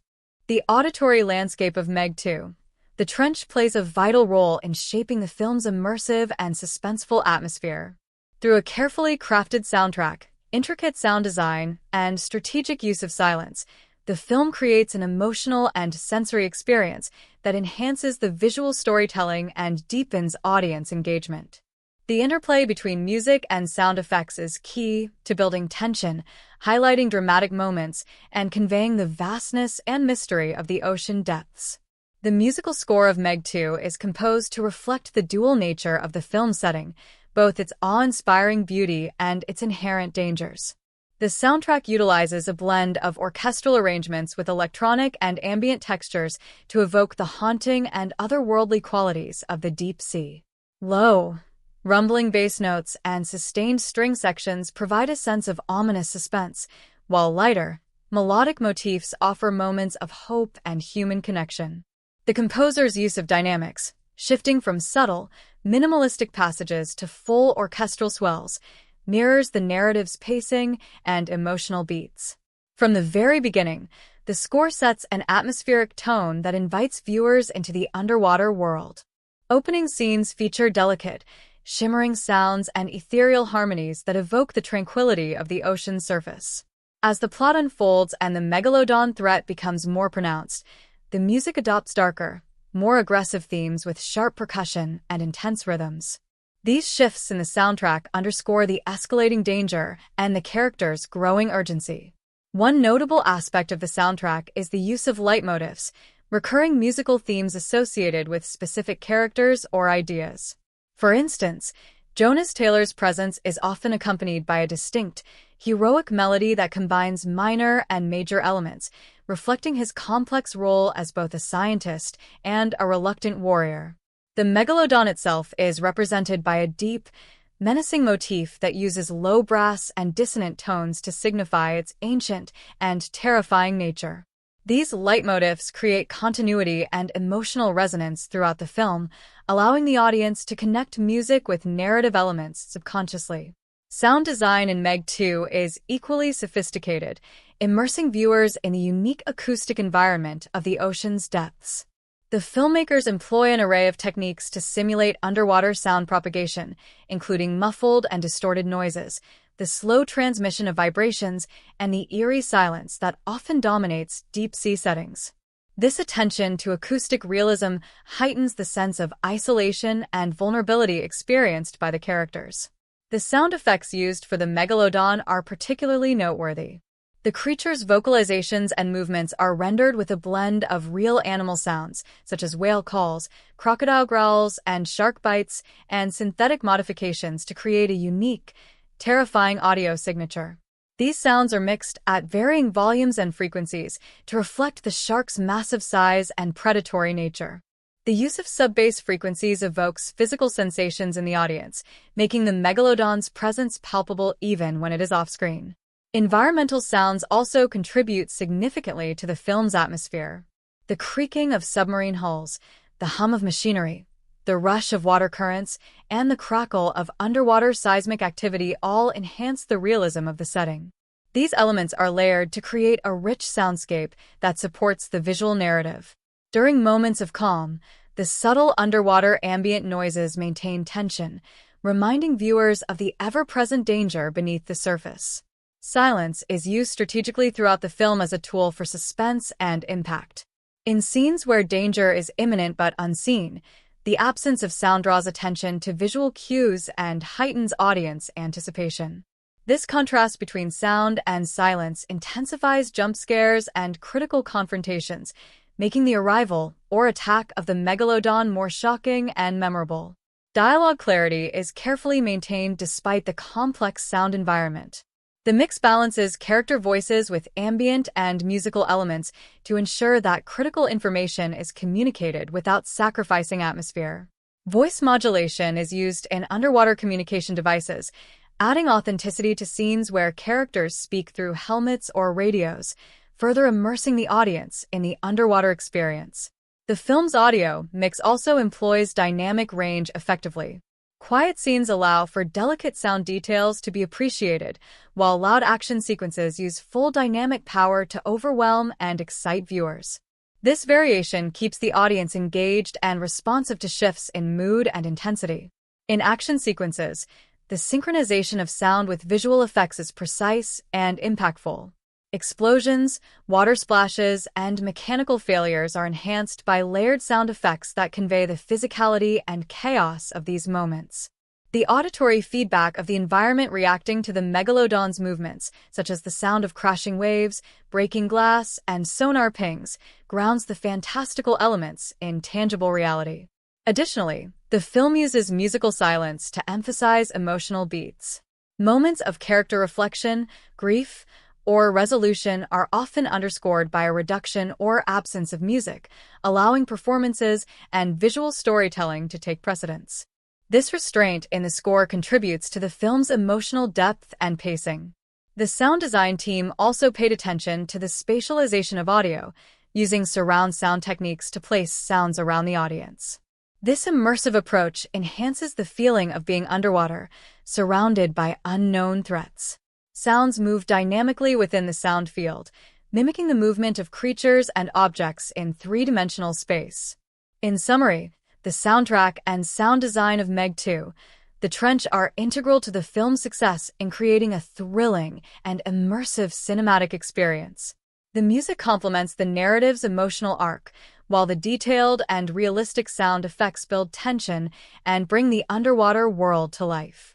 The auditory landscape of Meg 2, The Trench plays a vital role in shaping the film's immersive and suspenseful atmosphere. Through a carefully crafted soundtrack, intricate sound design, and strategic use of silence, the film creates an emotional and sensory experience that enhances the visual storytelling and deepens audience engagement. The interplay between music and sound effects is key to building tension, highlighting dramatic moments, and conveying the vastness and mystery of the ocean depths. The musical score of Meg 2 is composed to reflect the dual nature of the film's setting, both its awe-inspiring beauty and its inherent dangers. The soundtrack utilizes a blend of orchestral arrangements with electronic and ambient textures to evoke the haunting and otherworldly qualities of the deep sea. Low, rumbling bass notes and sustained string sections provide a sense of ominous suspense, while lighter, melodic motifs offer moments of hope and human connection. The composer's use of dynamics, shifting from subtle, minimalistic passages to full orchestral swells, mirrors the narrative's pacing and emotional beats. From the very beginning, the score sets an atmospheric tone that invites viewers into the underwater world. Opening scenes feature delicate, shimmering sounds and ethereal harmonies that evoke the tranquility of the ocean's surface. As the plot unfolds and the Megalodon threat becomes more pronounced, the music adopts darker, more aggressive themes with sharp percussion and intense rhythms. These shifts in the soundtrack underscore the escalating danger and the characters' growing urgency. One notable aspect of the soundtrack is the use of leitmotifs, recurring musical themes associated with specific characters or ideas. For instance, Jonas Taylor's presence is often accompanied by a distinct, heroic melody that combines minor and major elements, reflecting his complex role as both a scientist and a reluctant warrior. The Megalodon itself is represented by a deep, menacing motif that uses low brass and dissonant tones to signify its ancient and terrifying nature. These leitmotifs create continuity and emotional resonance throughout the film, allowing the audience to connect music with narrative elements subconsciously. Sound design in Meg 2 is equally sophisticated, immersing viewers in the unique acoustic environment of the ocean's depths. The filmmakers employ an array of techniques to simulate underwater sound propagation, including muffled and distorted noises, the slow transmission of vibrations, and the eerie silence that often dominates deep-sea settings. This attention to acoustic realism heightens the sense of isolation and vulnerability experienced by the characters. The sound effects used for the Megalodon are particularly noteworthy. The creature's vocalizations and movements are rendered with a blend of real animal sounds, such as whale calls, crocodile growls, and shark bites, and synthetic modifications to create a unique, terrifying audio signature. These sounds are mixed at varying volumes and frequencies to reflect the shark's massive size and predatory nature. The use of sub-bass frequencies evokes physical sensations in the audience, making the Megalodon's presence palpable even when it is off-screen. Environmental sounds also contribute significantly to the film's atmosphere. The creaking of submarine hulls, the hum of machinery, the rush of water currents, and the crackle of underwater seismic activity all enhance the realism of the setting. These elements are layered to create a rich soundscape that supports the visual narrative. During moments of calm, the subtle underwater ambient noises maintain tension, reminding viewers of the ever-present danger beneath the surface. Silence is used strategically throughout the film as a tool for suspense and impact. In scenes where danger is imminent but unseen, the absence of sound draws attention to visual cues and heightens audience anticipation. This contrast between sound and silence intensifies jump scares and critical confrontations, making the arrival or attack of the Megalodon more shocking and memorable. Dialogue clarity is carefully maintained despite the complex sound environment. The mix balances character voices with ambient and musical elements to ensure that critical information is communicated without sacrificing atmosphere. Voice modulation is used in underwater communication devices, adding authenticity to scenes where characters speak through helmets or radios, further immersing the audience in the underwater experience. The film's audio mix also employs dynamic range effectively. Quiet scenes allow for delicate sound details to be appreciated, while loud action sequences use full dynamic power to overwhelm and excite viewers. This variation keeps the audience engaged and responsive to shifts in mood and intensity. In action sequences, the synchronization of sound with visual effects is precise and impactful. Explosions, water splashes, and mechanical failures are enhanced by layered sound effects that convey the physicality and chaos of these moments. The auditory feedback of the environment reacting to the Megalodon's movements, such as the sound of crashing waves, breaking glass, and sonar pings, grounds the fantastical elements in tangible reality. Additionally, the film uses musical silence to emphasize emotional beats. Moments of character reflection, grief, or resolution are often underscored by a reduction or absence of music, allowing performances and visual storytelling to take precedence. This restraint in the score contributes to the film's emotional depth and pacing. The sound design team also paid attention to the spatialization of audio, using surround sound techniques to place sounds around the audience. This immersive approach enhances the feeling of being underwater, surrounded by unknown threats. Sounds move dynamically within the sound field, mimicking the movement of creatures and objects in three-dimensional space. In summary, the soundtrack and sound design of Meg 2, The Trench are integral to the film's success in creating a thrilling and immersive cinematic experience. The music complements the narrative's emotional arc, while the detailed and realistic sound effects build tension and bring the underwater world to life.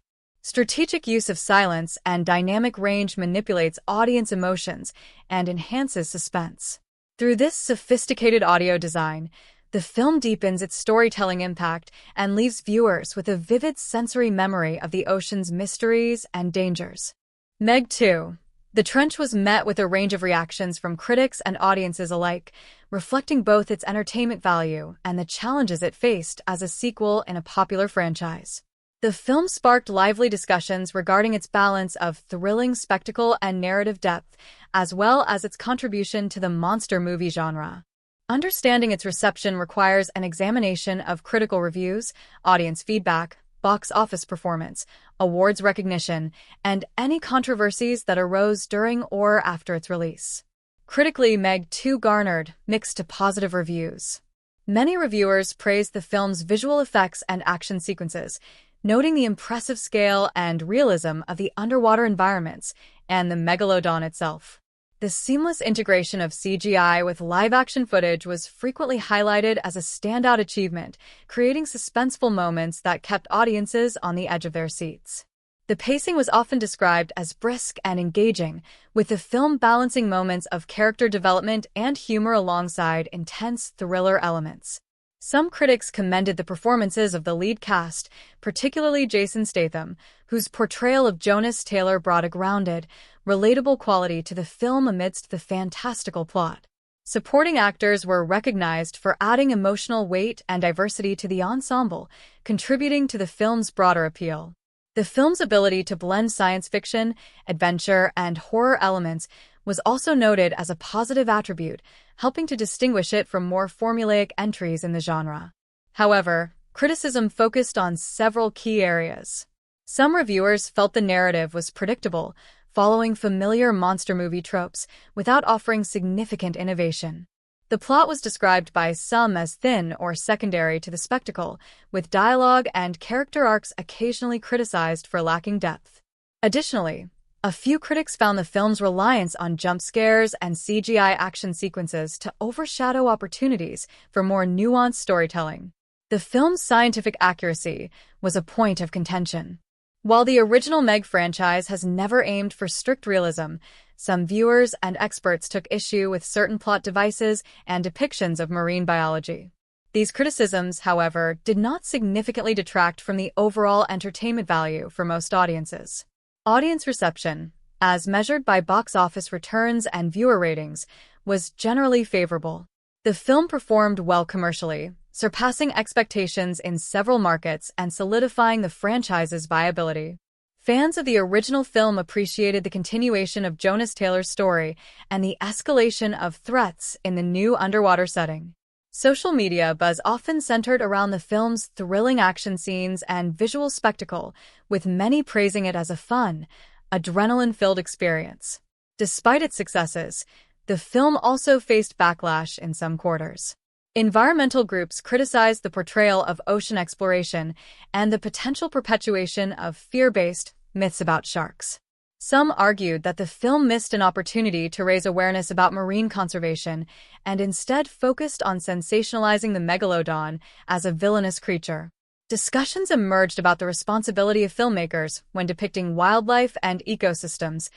Strategic use of silence and dynamic range manipulates audience emotions and enhances suspense. Through this sophisticated audio design, the film deepens its storytelling impact and leaves viewers with a vivid sensory memory of the ocean's mysteries and dangers. Meg 2, The Trench was met with a range of reactions from critics and audiences alike, reflecting both its entertainment value and the challenges it faced as a sequel in a popular franchise. The film sparked lively discussions regarding its balance of thrilling spectacle and narrative depth, as well as its contribution to the monster movie genre. Understanding its reception requires an examination of critical reviews, audience feedback, box office performance, awards recognition, and any controversies that arose during or after its release. Critically, Meg 2 garnered mixed to positive reviews. Many reviewers praised the film's visual effects and action sequences, noting the impressive scale and realism of the underwater environments and the Megalodon itself. The seamless integration of CGI with live-action footage was frequently highlighted as a standout achievement, creating suspenseful moments that kept audiences on the edge of their seats. The pacing was often described as brisk and engaging, with the film balancing moments of character development and humor alongside intense thriller elements. Some critics commended the performances of the lead cast, particularly Jason Statham, whose portrayal of Jonas Taylor brought a grounded, relatable quality to the film amidst the fantastical plot. Supporting actors were recognized for adding emotional weight and diversity to the ensemble, contributing to the film's broader appeal. The film's ability to blend science fiction, adventure, and horror elements was also noted as a positive attribute, helping to distinguish it from more formulaic entries in the genre. However, criticism focused on several key areas. Some reviewers felt the narrative was predictable, following familiar monster movie tropes without offering significant innovation. The plot was described by some as thin or secondary to the spectacle, with dialogue and character arcs occasionally criticized for lacking depth. Additionally, a few critics found the film's reliance on jump scares and CGI action sequences to overshadow opportunities for more nuanced storytelling. The film's scientific accuracy was a point of contention. While the original Meg franchise has never aimed for strict realism, some viewers and experts took issue with certain plot devices and depictions of marine biology. These criticisms, however, did not significantly detract from the overall entertainment value for most audiences. Audience reception, as measured by box office returns and viewer ratings, was generally favorable. The film performed well commercially, surpassing expectations in several markets and solidifying the franchise's viability. Fans of the original film appreciated the continuation of Jonas Taylor's story and the escalation of threats in the new underwater setting. Social media buzz often centered around the film's thrilling action scenes and visual spectacle, with many praising it as a fun, adrenaline-filled experience. Despite its successes, the film also faced backlash in some quarters. Environmental groups criticized the portrayal of ocean exploration and the potential perpetuation of fear-based myths about sharks. Some argued that the film missed an opportunity to raise awareness about marine conservation and instead focused on sensationalizing the Megalodon as a villainous creature. Discussions emerged about the responsibility of filmmakers when depicting wildlife and ecosystems,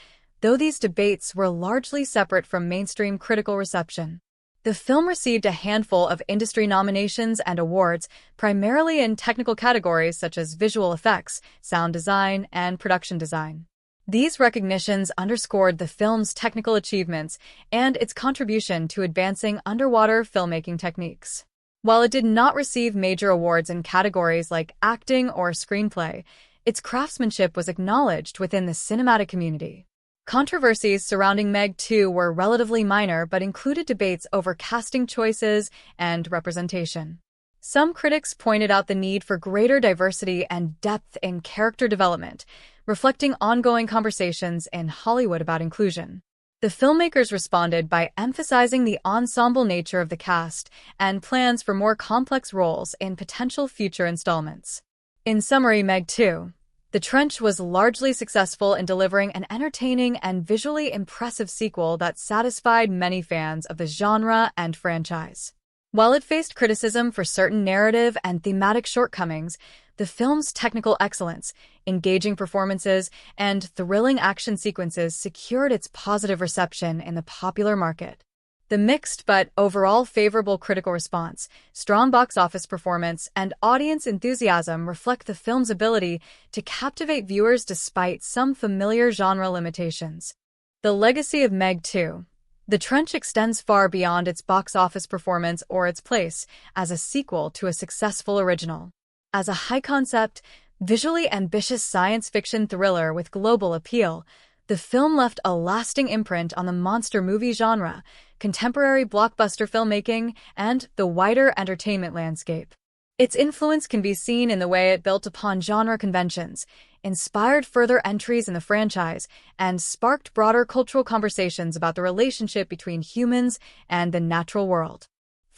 though these debates were largely separate from mainstream critical reception. The film received a handful of industry nominations and awards, primarily in technical categories such as visual effects, sound design, and production design. These recognitions underscored the film's technical achievements and its contribution to advancing underwater filmmaking techniques. While it did not receive major awards in categories like acting or screenplay, its craftsmanship was acknowledged within the cinematic community. Controversies surrounding Meg 2 were relatively minor but included debates over casting choices and representation. Some critics pointed out the need for greater diversity and depth in character development, reflecting ongoing conversations in Hollywood about inclusion. The filmmakers responded by emphasizing the ensemble nature of the cast and plans for more complex roles in potential future installments. In summary, Meg 2: The Trench was largely successful in delivering an entertaining and visually impressive sequel that satisfied many fans of the genre and franchise. While it faced criticism for certain narrative and thematic shortcomings, the film's technical excellence, engaging performances, and thrilling action sequences secured its positive reception in the popular market. The mixed but overall favorable critical response, strong box office performance, and audience enthusiasm reflect the film's ability to captivate viewers despite some familiar genre limitations. The legacy of Meg 2: The Trench extends far beyond its box office performance or its place as a sequel to a successful original. As a high-concept, visually ambitious science fiction thriller with global appeal, the film left a lasting imprint on the monster movie genre, contemporary blockbuster filmmaking, and the wider entertainment landscape. Its influence can be seen in the way it built upon genre conventions, inspired further entries in the franchise, and sparked broader cultural conversations about the relationship between humans and the natural world.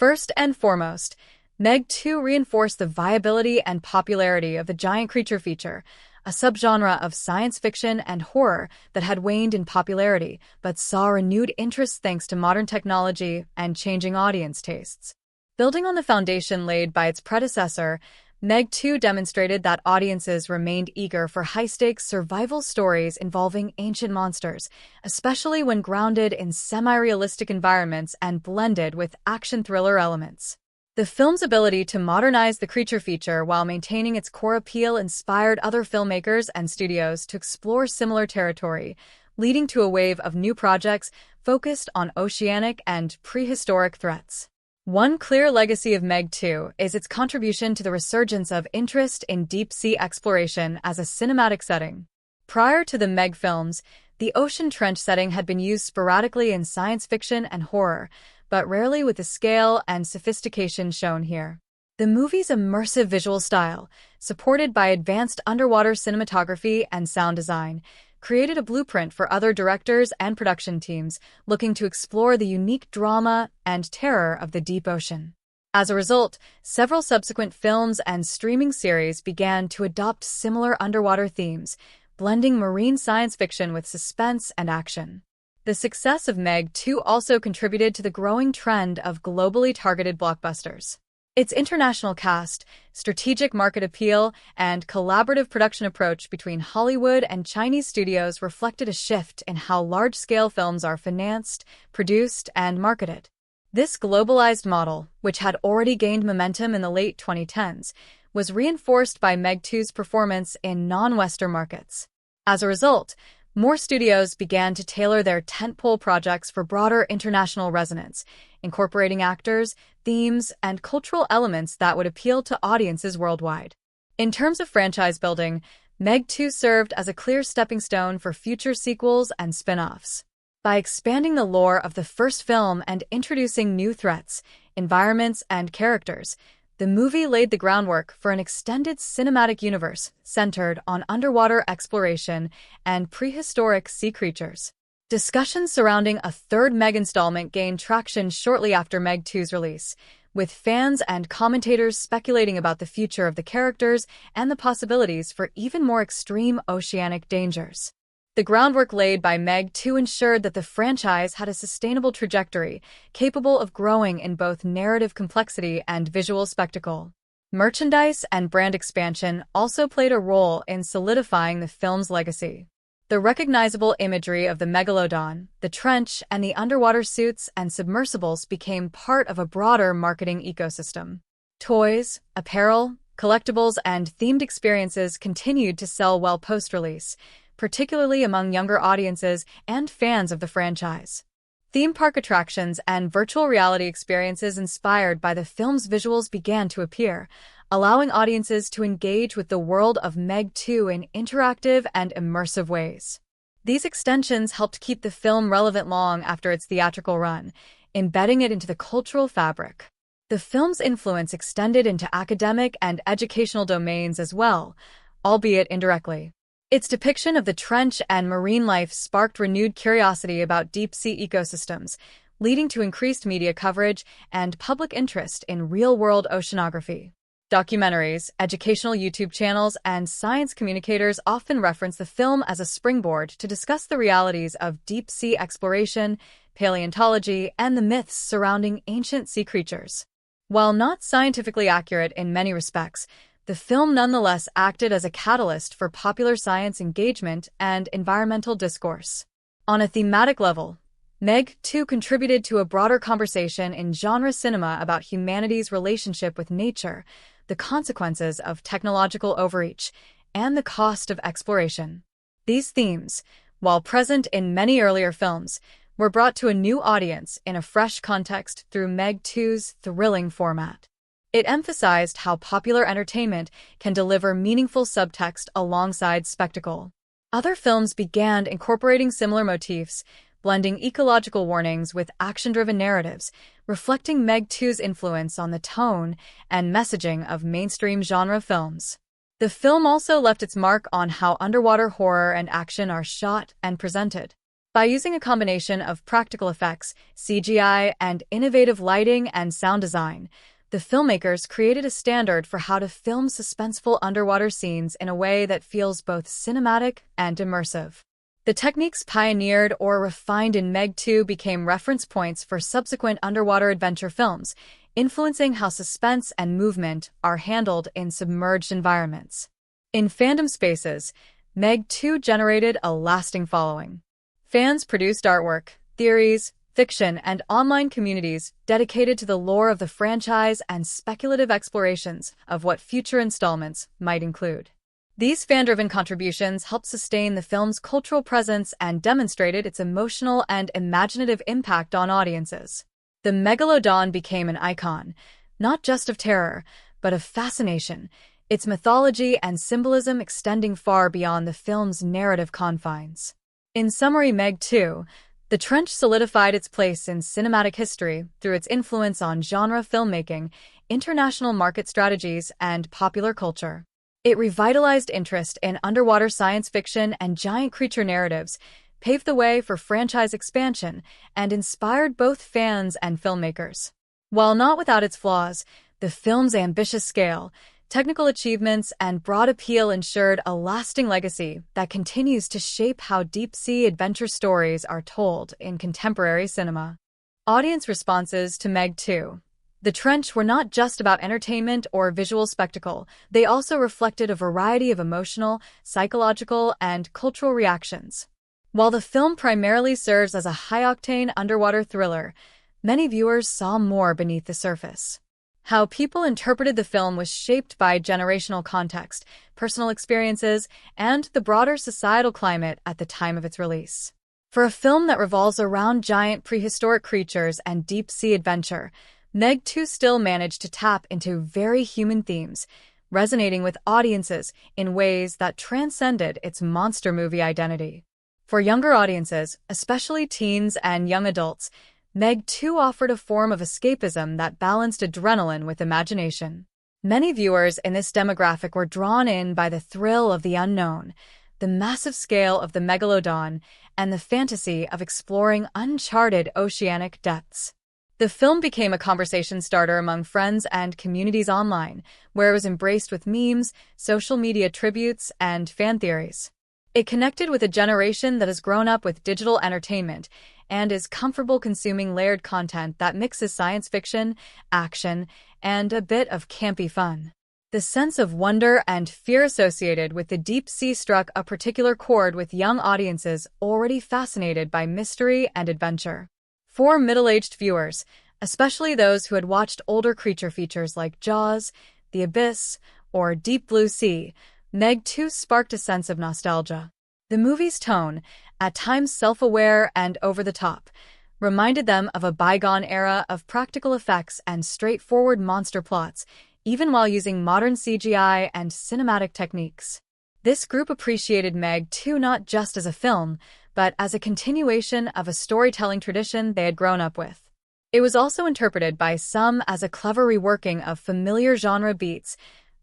First and foremost, Meg 2 reinforced the viability and popularity of the giant creature feature, a subgenre of science fiction and horror that had waned in popularity but saw renewed interest thanks to modern technology and changing audience tastes. Building on the foundation laid by its predecessor, Meg 2 demonstrated that audiences remained eager for high-stakes survival stories involving ancient monsters, especially when grounded in semi-realistic environments and blended with action thriller elements. The film's ability to modernize the creature feature while maintaining its core appeal inspired other filmmakers and studios to explore similar territory, leading to a wave of new projects focused on oceanic and prehistoric threats. One clear legacy of Meg 2 is its contribution to the resurgence of interest in deep-sea exploration as a cinematic setting. Prior to the Meg films, the ocean trench setting had been used sporadically in science fiction and horror, but rarely with the scale and sophistication shown here. The movie's immersive visual style, supported by advanced underwater cinematography and sound design, created a blueprint for other directors and production teams looking to explore the unique drama and terror of the deep ocean. As a result, several subsequent films and streaming series began to adopt similar underwater themes, blending marine science fiction with suspense and action. The success of Meg 2 also contributed to the growing trend of globally targeted blockbusters. Its international cast, strategic market appeal, and collaborative production approach between Hollywood and Chinese studios reflected a shift in how large-scale films are financed, produced, and marketed. This globalized model, which had already gained momentum in the late 2010s, was reinforced by Meg 2's performance in non-Western markets. As a result, more studios began to tailor their tentpole projects for broader international resonance, incorporating actors, themes, and cultural elements that would appeal to audiences worldwide. In terms of franchise building, Meg 2 served as a clear stepping stone for future sequels and spin-offs. By expanding the lore of the first film and introducing new threats, environments, and characters, the movie laid the groundwork for an extended cinematic universe centered on underwater exploration and prehistoric sea creatures. Discussions surrounding a third Meg installment gained traction shortly after Meg 2's release, with fans and commentators speculating about the future of the characters and the possibilities for even more extreme oceanic dangers. The groundwork laid by Meg 2 ensured that the franchise had a sustainable trajectory, capable of growing in both narrative complexity and visual spectacle. Merchandise and brand expansion also played a role in solidifying the film's legacy. The recognizable imagery of the Megalodon, the trench, and the underwater suits and submersibles became part of a broader marketing ecosystem. Toys, apparel, collectibles, and themed experiences continued to sell well post-release, particularly among younger audiences and fans of the franchise. Theme park attractions and virtual reality experiences inspired by the film's visuals began to appear, allowing audiences to engage with the world of Meg 2 in interactive and immersive ways. These extensions helped keep the film relevant long after its theatrical run, embedding it into the cultural fabric. The film's influence extended into academic and educational domains as well, albeit indirectly. Its depiction of the trench and marine life sparked renewed curiosity about deep-sea ecosystems, leading to increased media coverage and public interest in real-world oceanography. Documentaries, educational YouTube channels, and science communicators often reference the film as a springboard to discuss the realities of deep-sea exploration, paleontology, and the myths surrounding ancient sea creatures. While not scientifically accurate in many respects, the film nonetheless acted as a catalyst for popular science engagement and environmental discourse. On a thematic level, Meg 2 contributed to a broader conversation in genre cinema about humanity's relationship with nature, the consequences of technological overreach, and the cost of exploration. These themes, while present in many earlier films, were brought to a new audience in a fresh context through Meg 2's thrilling format. It emphasized how popular entertainment can deliver meaningful subtext alongside spectacle. Other films began incorporating similar motifs, blending ecological warnings with action-driven narratives, reflecting Meg 2's influence on the tone and messaging of mainstream genre films. The film also left its mark on how underwater horror and action are shot and presented. By using a combination of practical effects, CGI, and innovative lighting and sound design, the filmmakers created a standard for how to film suspenseful underwater scenes in a way that feels both cinematic and immersive. The techniques pioneered or refined in Meg 2 became reference points for subsequent underwater adventure films, influencing how suspense and movement are handled in submerged environments. In fandom spaces, Meg 2 generated a lasting following. Fans produced artwork, theories, fiction, and online communities dedicated to the lore of the franchise and speculative explorations of what future installments might include. These fan-driven contributions helped sustain the film's cultural presence and demonstrated its emotional and imaginative impact on audiences. The Megalodon became an icon, not just of terror, but of fascination, its mythology and symbolism extending far beyond the film's narrative confines. In summary, Meg 2, The Trench solidified its place in cinematic history through its influence on genre filmmaking, international market strategies, and popular culture. It revitalized interest in underwater science fiction and giant creature narratives, paved the way for franchise expansion, and inspired both fans and filmmakers. While not without its flaws, the film's ambitious scale, technical achievements, and broad appeal ensured a lasting legacy that continues to shape how deep-sea adventure stories are told in contemporary cinema. Audience responses to Meg 2. The Trench were not just about entertainment or visual spectacle, they also reflected a variety of emotional, psychological, and cultural reactions. While the film primarily serves as a high-octane underwater thriller, many viewers saw more beneath the surface. How people interpreted the film was shaped by generational context, personal experiences, and the broader societal climate at the time of its release. For a film that revolves around giant prehistoric creatures and deep-sea adventure, Meg 2 still managed to tap into very human themes, resonating with audiences in ways that transcended its monster movie identity. For younger audiences, especially teens and young adults, Meg 2 offered a form of escapism that balanced adrenaline with imagination. Many viewers in this demographic were drawn in by the thrill of the unknown, the massive scale of the Megalodon, and the fantasy of exploring uncharted oceanic depths. The film became a conversation starter among friends and communities online, where it was embraced with memes, social media tributes, and fan theories. It connected with a generation that has grown up with digital entertainment and is comfortable consuming layered content that mixes science fiction, action, and a bit of campy fun. The sense of wonder and fear associated with the deep sea struck a particular chord with young audiences already fascinated by mystery and adventure. For middle-aged viewers, especially those who had watched older creature features like Jaws, The Abyss, or Deep Blue Sea, Meg 2 sparked a sense of nostalgia. The movie's tone, at times self-aware and over-the-top, reminded them of a bygone era of practical effects and straightforward monster plots, even while using modern CGI and cinematic techniques. This group appreciated Meg 2 not just as a film, but as a continuation of a storytelling tradition they had grown up with. It was also interpreted by some as a clever reworking of familiar genre beats,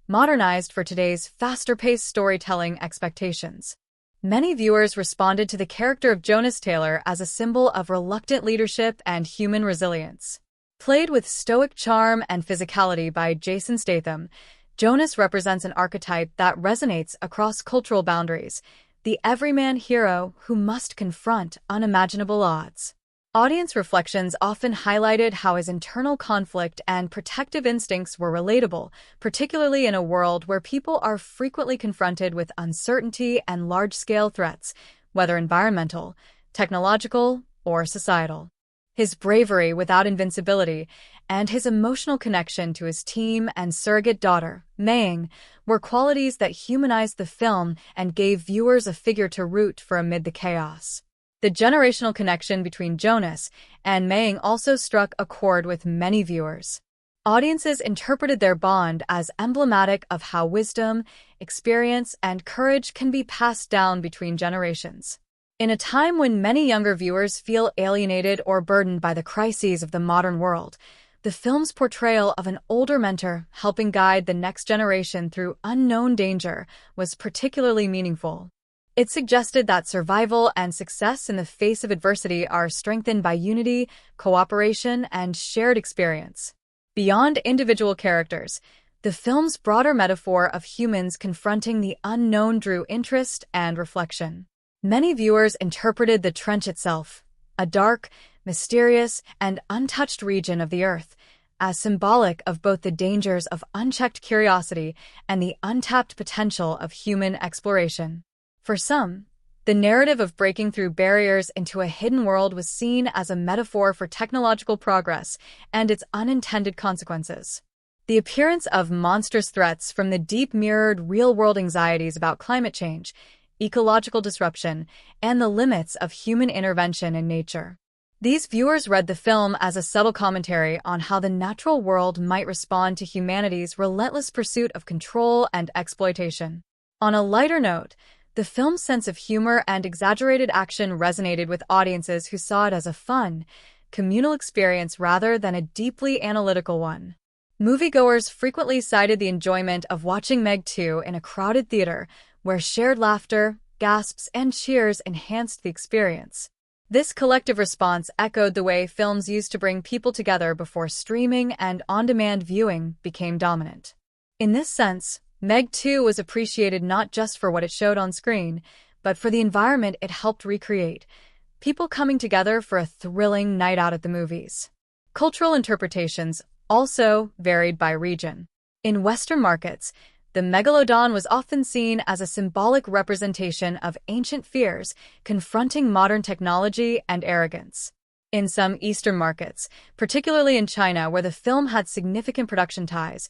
modernized for today's faster-paced storytelling expectations. Many viewers responded to the character of Jonas Taylor as a symbol of reluctant leadership and human resilience. Played with stoic charm and physicality by Jason Statham, Jonas represents an archetype that resonates across cultural boundaries, the everyman hero who must confront unimaginable odds. Audience reflections often highlighted how his internal conflict and protective instincts were relatable, particularly in a world where people are frequently confronted with uncertainty and large-scale threats, whether environmental, technological, or societal. His bravery without invincibility and his emotional connection to his team and surrogate daughter, Maying, were qualities that humanized the film and gave viewers a figure to root for amid the chaos. The generational connection between Jonas and Maying also struck a chord with many viewers. Audiences interpreted their bond as emblematic of how wisdom, experience, and courage can be passed down between generations. In a time when many younger viewers feel alienated or burdened by the crises of the modern world, the film's portrayal of an older mentor helping guide the next generation through unknown danger was particularly meaningful. It suggested that survival and success in the face of adversity are strengthened by unity, cooperation, and shared experience. Beyond individual characters, the film's broader metaphor of humans confronting the unknown drew interest and reflection. Many viewers interpreted the trench itself, a dark, mysterious, and untouched region of the Earth, as symbolic of both the dangers of unchecked curiosity and the untapped potential of human exploration. For some, the narrative of breaking through barriers into a hidden world was seen as a metaphor for technological progress and its unintended consequences. The appearance of monstrous threats from the deep mirrored real-world anxieties about climate change, ecological disruption, and the limits of human intervention in nature. These viewers read the film as a subtle commentary on how the natural world might respond to humanity's relentless pursuit of control and exploitation. On a lighter note, the film's sense of humor and exaggerated action resonated with audiences who saw it as a fun, communal experience rather than a deeply analytical one. Moviegoers frequently cited the enjoyment of watching Meg 2 in a crowded theater, where shared laughter, gasps, and cheers enhanced the experience. This collective response echoed the way films used to bring people together before streaming and on-demand viewing became dominant. In this sense, Meg 2 was appreciated not just for what it showed on screen, but for the environment it helped recreate, people coming together for a thrilling night out at the movies. Cultural interpretations also varied by region. In Western markets, the Megalodon was often seen as a symbolic representation of ancient fears confronting modern technology and arrogance. In some Eastern markets, particularly in China where the film had significant production ties,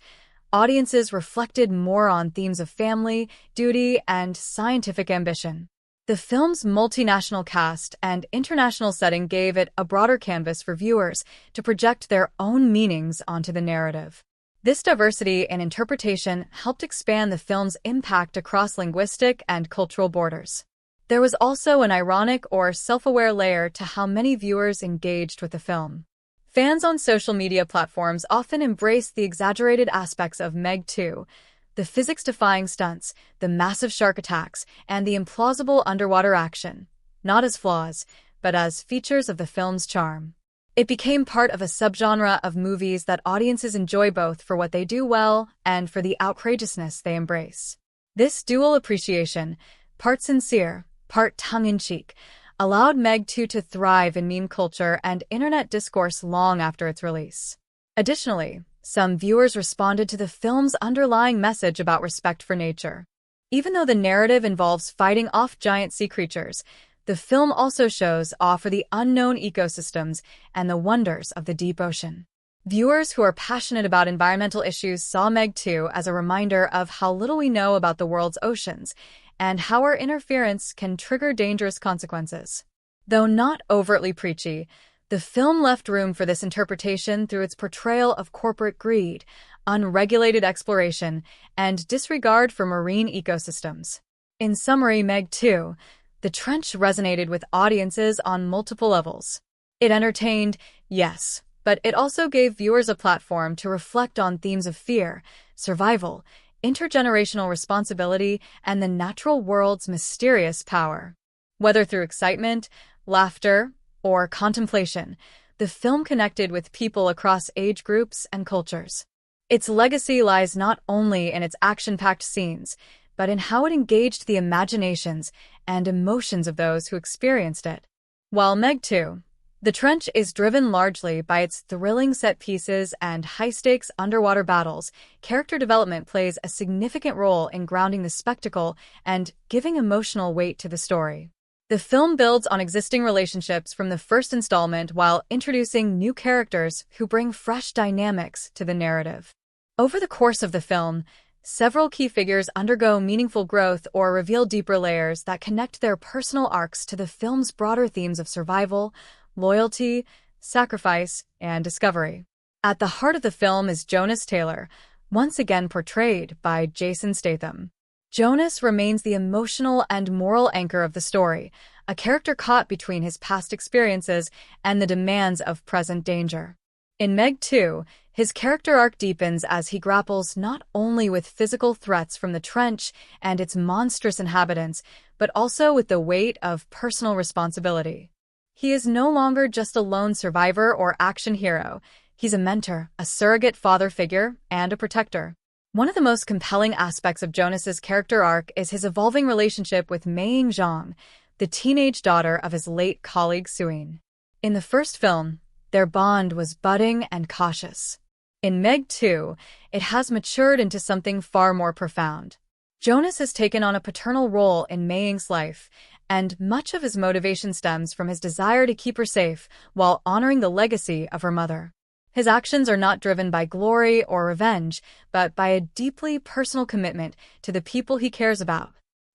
audiences reflected more on themes of family, duty, and scientific ambition. The film's multinational cast and international setting gave it a broader canvas for viewers to project their own meanings onto the narrative. This diversity in interpretation helped expand the film's impact across linguistic and cultural borders. There was also an ironic or self-aware layer to how many viewers engaged with the film. Fans on social media platforms often embraced the exaggerated aspects of Meg 2, the physics-defying stunts, the massive shark attacks, and the implausible underwater action, not as flaws, but as features of the film's charm. It became part of a subgenre of movies that audiences enjoy both for what they do well and for the outrageousness they embrace. This dual appreciation, part sincere, part tongue-in-cheek, allowed Meg 2 to thrive in meme culture and internet discourse long after its release. Additionally, some viewers responded to the film's underlying message about respect for nature. Even though the narrative involves fighting off giant sea creatures, the film also shows awe for the unknown ecosystems and the wonders of the deep ocean. Viewers who are passionate about environmental issues saw Meg 2 as a reminder of how little we know about the world's oceans and how our interference can trigger dangerous consequences. Though not overtly preachy, the film left room for this interpretation through its portrayal of corporate greed, unregulated exploration, and disregard for marine ecosystems. In summary, Meg 2, The Trench resonated with audiences on multiple levels. It entertained, yes, but it also gave viewers a platform to reflect on themes of fear, survival, intergenerational responsibility, and the natural world's mysterious power. Whether through excitement, laughter, or contemplation, the film connected with people across age groups and cultures. Its legacy lies not only in its action-packed scenes, but in how it engaged the imaginations and emotions of those who experienced it. While Meg 2, The Trench is driven largely by its thrilling set pieces and high-stakes underwater battles, character development plays a significant role in grounding the spectacle and giving emotional weight to the story. The film builds on existing relationships from the first installment while introducing new characters who bring fresh dynamics to the narrative. Over the course of the film, several key figures undergo meaningful growth or reveal deeper layers that connect their personal arcs to the film's broader themes of survival, loyalty, sacrifice, and discovery. At the heart of the film is Jonas Taylor, once again portrayed by Jason Statham. Jonas remains the emotional and moral anchor of the story, a character caught between his past experiences and the demands of present danger. In Meg 2, His character arc deepens as he grapples not only with physical threats from the trench and its monstrous inhabitants, but also with the weight of personal responsibility. He is no longer just a lone survivor or action hero. He's a mentor, a surrogate father figure, and a protector. One of the most compelling aspects of Jonas's character arc is his evolving relationship with Mei Zhang, the teenage daughter of his late colleague Suyin. In the first film, their bond was budding and cautious. In Meg 2, it has matured into something far more profound. Jonas has taken on a paternal role in Mei Ying's life, and much of his motivation stems from his desire to keep her safe while honoring the legacy of her mother. His actions are not driven by glory or revenge, but by a deeply personal commitment to the people he cares about.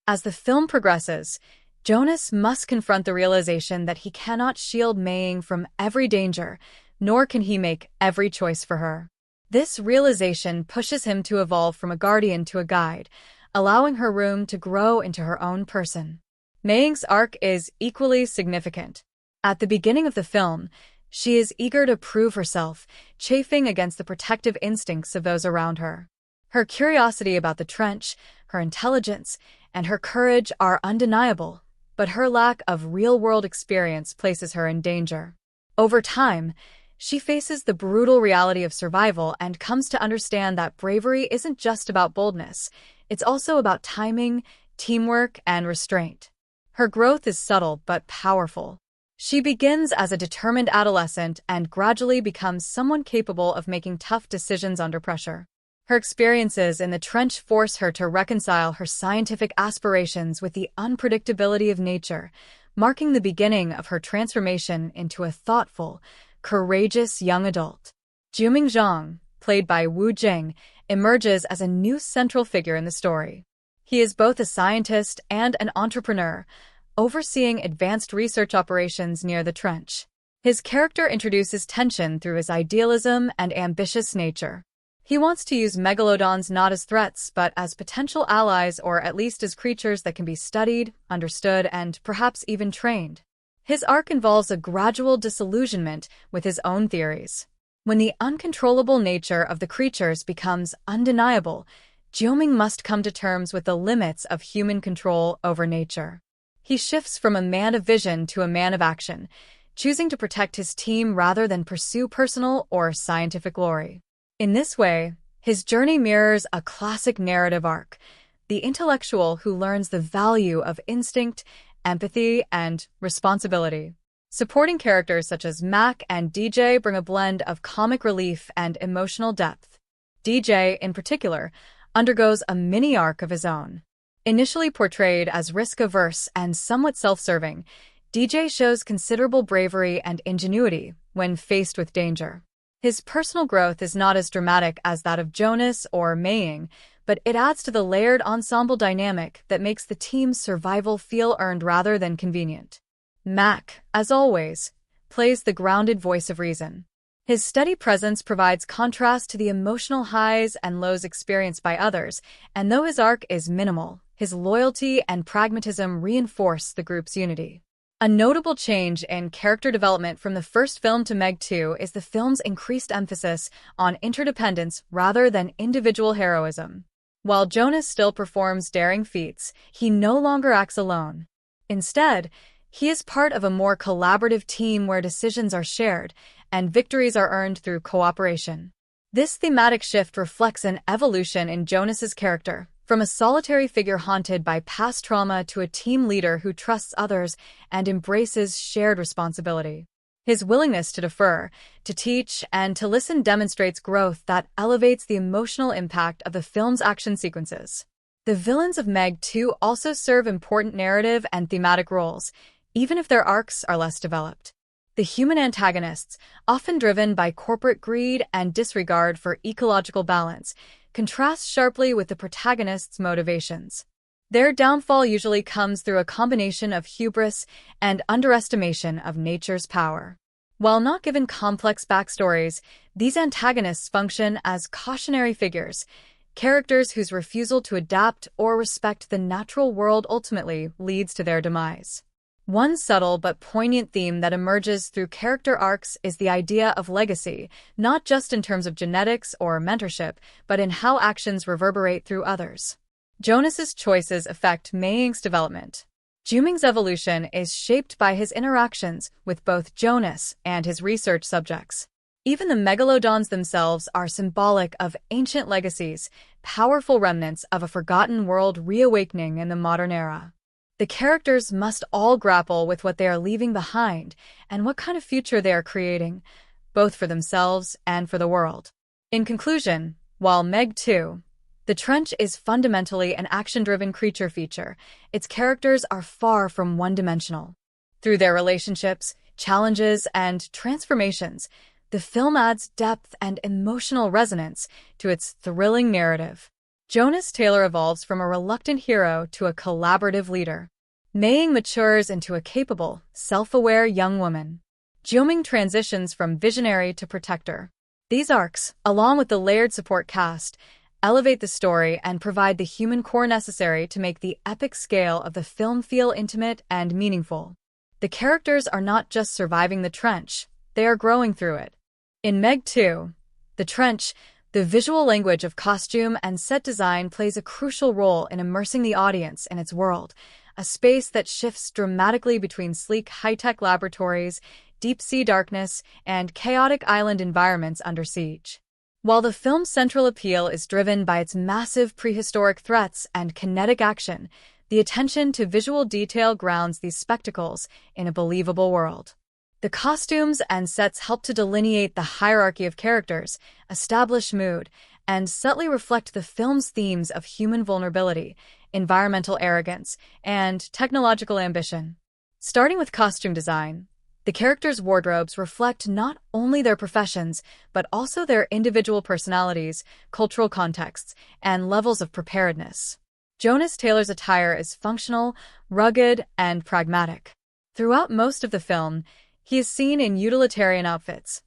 As the film progresses, Jonas must confront the realization that he cannot shield Mei Ying from every danger, nor can he make every choice for her. This realization pushes him to evolve from a guardian to a guide, allowing her room to grow into her own person. Mei Ying's arc is equally significant. At the beginning of the film, she is eager to prove herself, chafing against the protective instincts of those around her. Her curiosity about the trench, her intelligence, and her courage are undeniable, but her lack of real-world experience places her in danger. Over time, she faces the brutal reality of survival and comes to understand that bravery isn't just about boldness, it's also about timing, teamwork, and restraint. Her growth is subtle but powerful. She begins as a determined adolescent and gradually becomes someone capable of making tough decisions under pressure. Her experiences in the trench force her to reconcile her scientific aspirations with the unpredictability of nature, marking the beginning of her transformation into a thoughtful, courageous young adult. Juming Zhang, played by Wu Jing, emerges as a new central figure in the story. He is both a scientist and an entrepreneur, overseeing advanced research operations near the trench. His character introduces tension through his idealism and ambitious nature. He wants to use Megalodons not as threats, but as potential allies, or at least as creatures that can be studied, understood, and perhaps even trained. His arc involves a gradual disillusionment with his own theories. When the uncontrollable nature of the creatures becomes undeniable, Jiuming must come to terms with the limits of human control over nature. He shifts from a man of vision to a man of action, choosing to protect his team rather than pursue personal or scientific glory. In this way, his journey mirrors a classic narrative arc, the intellectual who learns the value of instinct, empathy, and responsibility. Supporting characters such as Mac and DJ bring a blend of comic relief and emotional depth. DJ, in particular, undergoes a mini-arc of his own. Initially portrayed as risk-averse and somewhat self-serving, DJ shows considerable bravery and ingenuity when faced with danger. His personal growth is not as dramatic as that of Jonas or Mei Ying, but it adds to the layered ensemble dynamic that makes the team's survival feel earned rather than convenient. Mac, as always, plays the grounded voice of reason. His steady presence provides contrast to the emotional highs and lows experienced by others, and though his arc is minimal, his loyalty and pragmatism reinforce the group's unity. A notable change in character development from the first film to Meg 2 is the film's increased emphasis on interdependence rather than individual heroism. While Jonas still performs daring feats, he no longer acts alone. Instead, he is part of a more collaborative team where decisions are shared and victories are earned through cooperation. This thematic shift reflects an evolution in Jonas's character, from a solitary figure haunted by past trauma to a team leader who trusts others and embraces shared responsibility. His willingness to defer, to teach, and to listen demonstrates growth that elevates the emotional impact of the film's action sequences. The villains of Meg 2 also serve important narrative and thematic roles, even if their arcs are less developed. The human antagonists, often driven by corporate greed and disregard for ecological balance, contrast sharply with the protagonists' motivations. Their downfall usually comes through a combination of hubris and underestimation of nature's power. While not given complex backstories, these antagonists function as cautionary figures, characters whose refusal to adapt or respect the natural world ultimately leads to their demise. One subtle but poignant theme that emerges through character arcs is the idea of legacy, not just in terms of genetics or mentorship, but in how actions reverberate through others. Jonas's choices affect Mei Ying's development. Juming's evolution is shaped by his interactions with both Jonas and his research subjects. Even the Megalodons themselves are symbolic of ancient legacies, powerful remnants of a forgotten world reawakening in the modern era. The characters must all grapple with what they are leaving behind and what kind of future they are creating, both for themselves and for the world. In conclusion, while Meg 2, The Trench is fundamentally an action-driven creature feature, its characters are far from one-dimensional. Through their relationships, challenges, and transformations, the film adds depth and emotional resonance to its thrilling narrative. Jonas Taylor evolves from a reluctant hero to a collaborative leader. Mei Ying matures into a capable, self-aware young woman. Juming transitions from visionary to protector. These arcs, along with the layered support cast, elevate the story and provide the human core necessary to make the epic scale of the film feel intimate and meaningful. The characters are not just surviving the trench, they are growing through it. In Meg 2, The Trench, the visual language of costume and set design plays a crucial role in immersing the audience in its world, a space that shifts dramatically between sleek high-tech laboratories, deep-sea darkness, and chaotic island environments under siege. While the film's central appeal is driven by its massive prehistoric threats and kinetic action, the attention to visual detail grounds these spectacles in a believable world. The costumes and sets help to delineate the hierarchy of characters, establish mood, and subtly reflect the film's themes of human vulnerability, environmental arrogance, and technological ambition. Starting with costume design, the characters' wardrobes reflect not only their professions, but also their individual personalities, cultural contexts, and levels of preparedness. Jonas Taylor's attire is functional, rugged, and pragmatic. Throughout most of the film, he is seen in utilitarian outfits,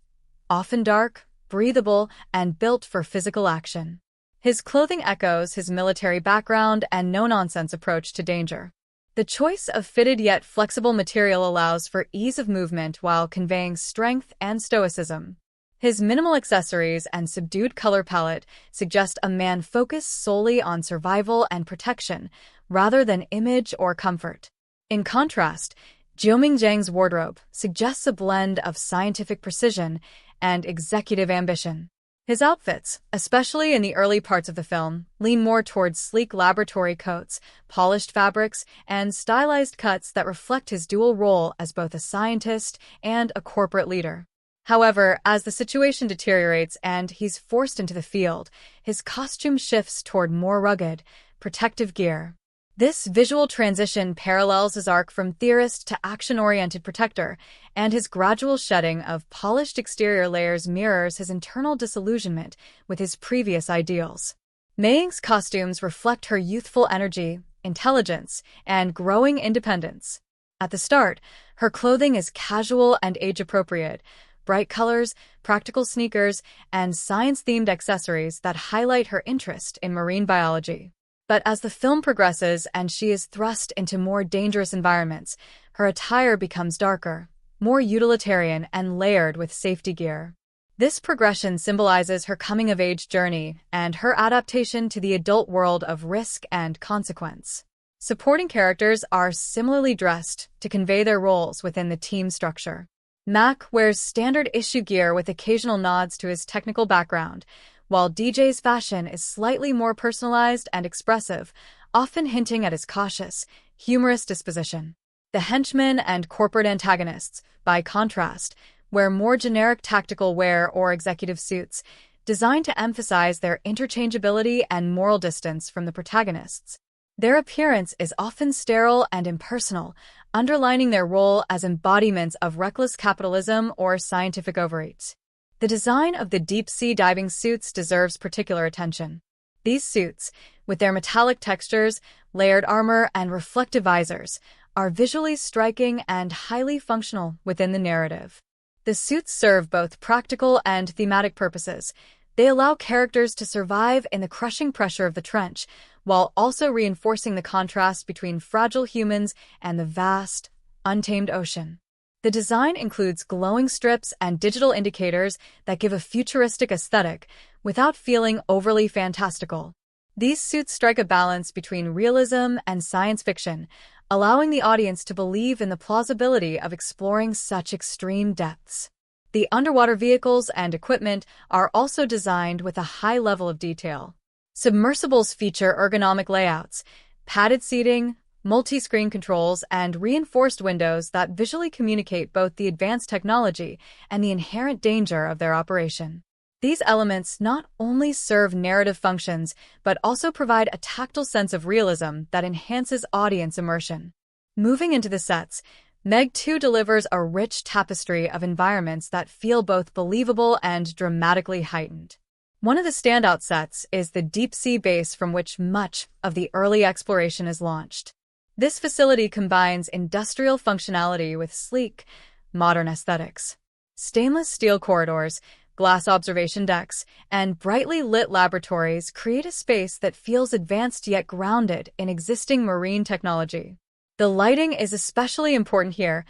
often dark, breathable, and built for physical action. His clothing echoes his military background and no-nonsense approach to danger. The choice of fitted yet flexible material allows for ease of movement while conveying strength and stoicism. His minimal accessories and subdued color palette suggest a man focused solely on survival and protection, rather than image or comfort. In contrast, Jiuming Zhang's wardrobe suggests a blend of scientific precision and executive ambition. His outfits, especially in the early parts of the film, lean more towards sleek laboratory coats, polished fabrics, and stylized cuts that reflect his dual role as both a scientist and a corporate leader. However, as the situation deteriorates and he's forced into the field, his costume shifts toward more rugged, protective gear. This visual transition parallels his arc from theorist to action-oriented protector, and his gradual shedding of polished exterior layers mirrors his internal disillusionment with his previous ideals. Mei Ying's costumes reflect her youthful energy, intelligence, and growing independence. At the start, her clothing is casual and age-appropriate, bright colors, practical sneakers, and science-themed accessories that highlight her interest in marine biology. But as the film progresses and she is thrust into more dangerous environments, her attire becomes darker, more utilitarian, and layered with safety gear. This progression symbolizes her coming-of-age journey and her adaptation to the adult world of risk and consequence. Supporting characters are similarly dressed to convey their roles within the team structure. Mac wears standard issue gear with occasional nods to his technical background, while DJ's fashion is slightly more personalized and expressive, often hinting at his cautious, humorous disposition. The henchmen and corporate antagonists, by contrast, wear more generic tactical wear or executive suits, designed to emphasize their interchangeability and moral distance from the protagonists. Their appearance is often sterile and impersonal, underlining their role as embodiments of reckless capitalism or scientific overreach. The design of the deep-sea diving suits deserves particular attention. These suits, with their metallic textures, layered armor, and reflective visors, are visually striking and highly functional within the narrative. The suits serve both practical and thematic purposes. They allow characters to survive in the crushing pressure of the trench, while also reinforcing the contrast between fragile humans and the vast, untamed ocean. The design includes glowing strips and digital indicators that give a futuristic aesthetic without feeling overly fantastical. These suits strike a balance between realism and science fiction, allowing the audience to believe in the plausibility of exploring such extreme depths. The underwater vehicles and equipment are also designed with a high level of detail. Submersibles feature ergonomic layouts, padded seating, multi-screen controls, and reinforced windows that visually communicate both the advanced technology and the inherent danger of their operation. These elements not only serve narrative functions, but also provide a tactile sense of realism that enhances audience immersion. Moving into the sets, Meg 2 delivers a rich tapestry of environments that feel both believable and dramatically heightened. One of the standout sets is the deep-sea base from which much of the early exploration is launched. This facility combines industrial functionality with sleek, modern aesthetics. Stainless steel corridors, glass observation decks, and brightly lit laboratories create a space that feels advanced yet grounded in existing marine technology. The lighting is especially important here.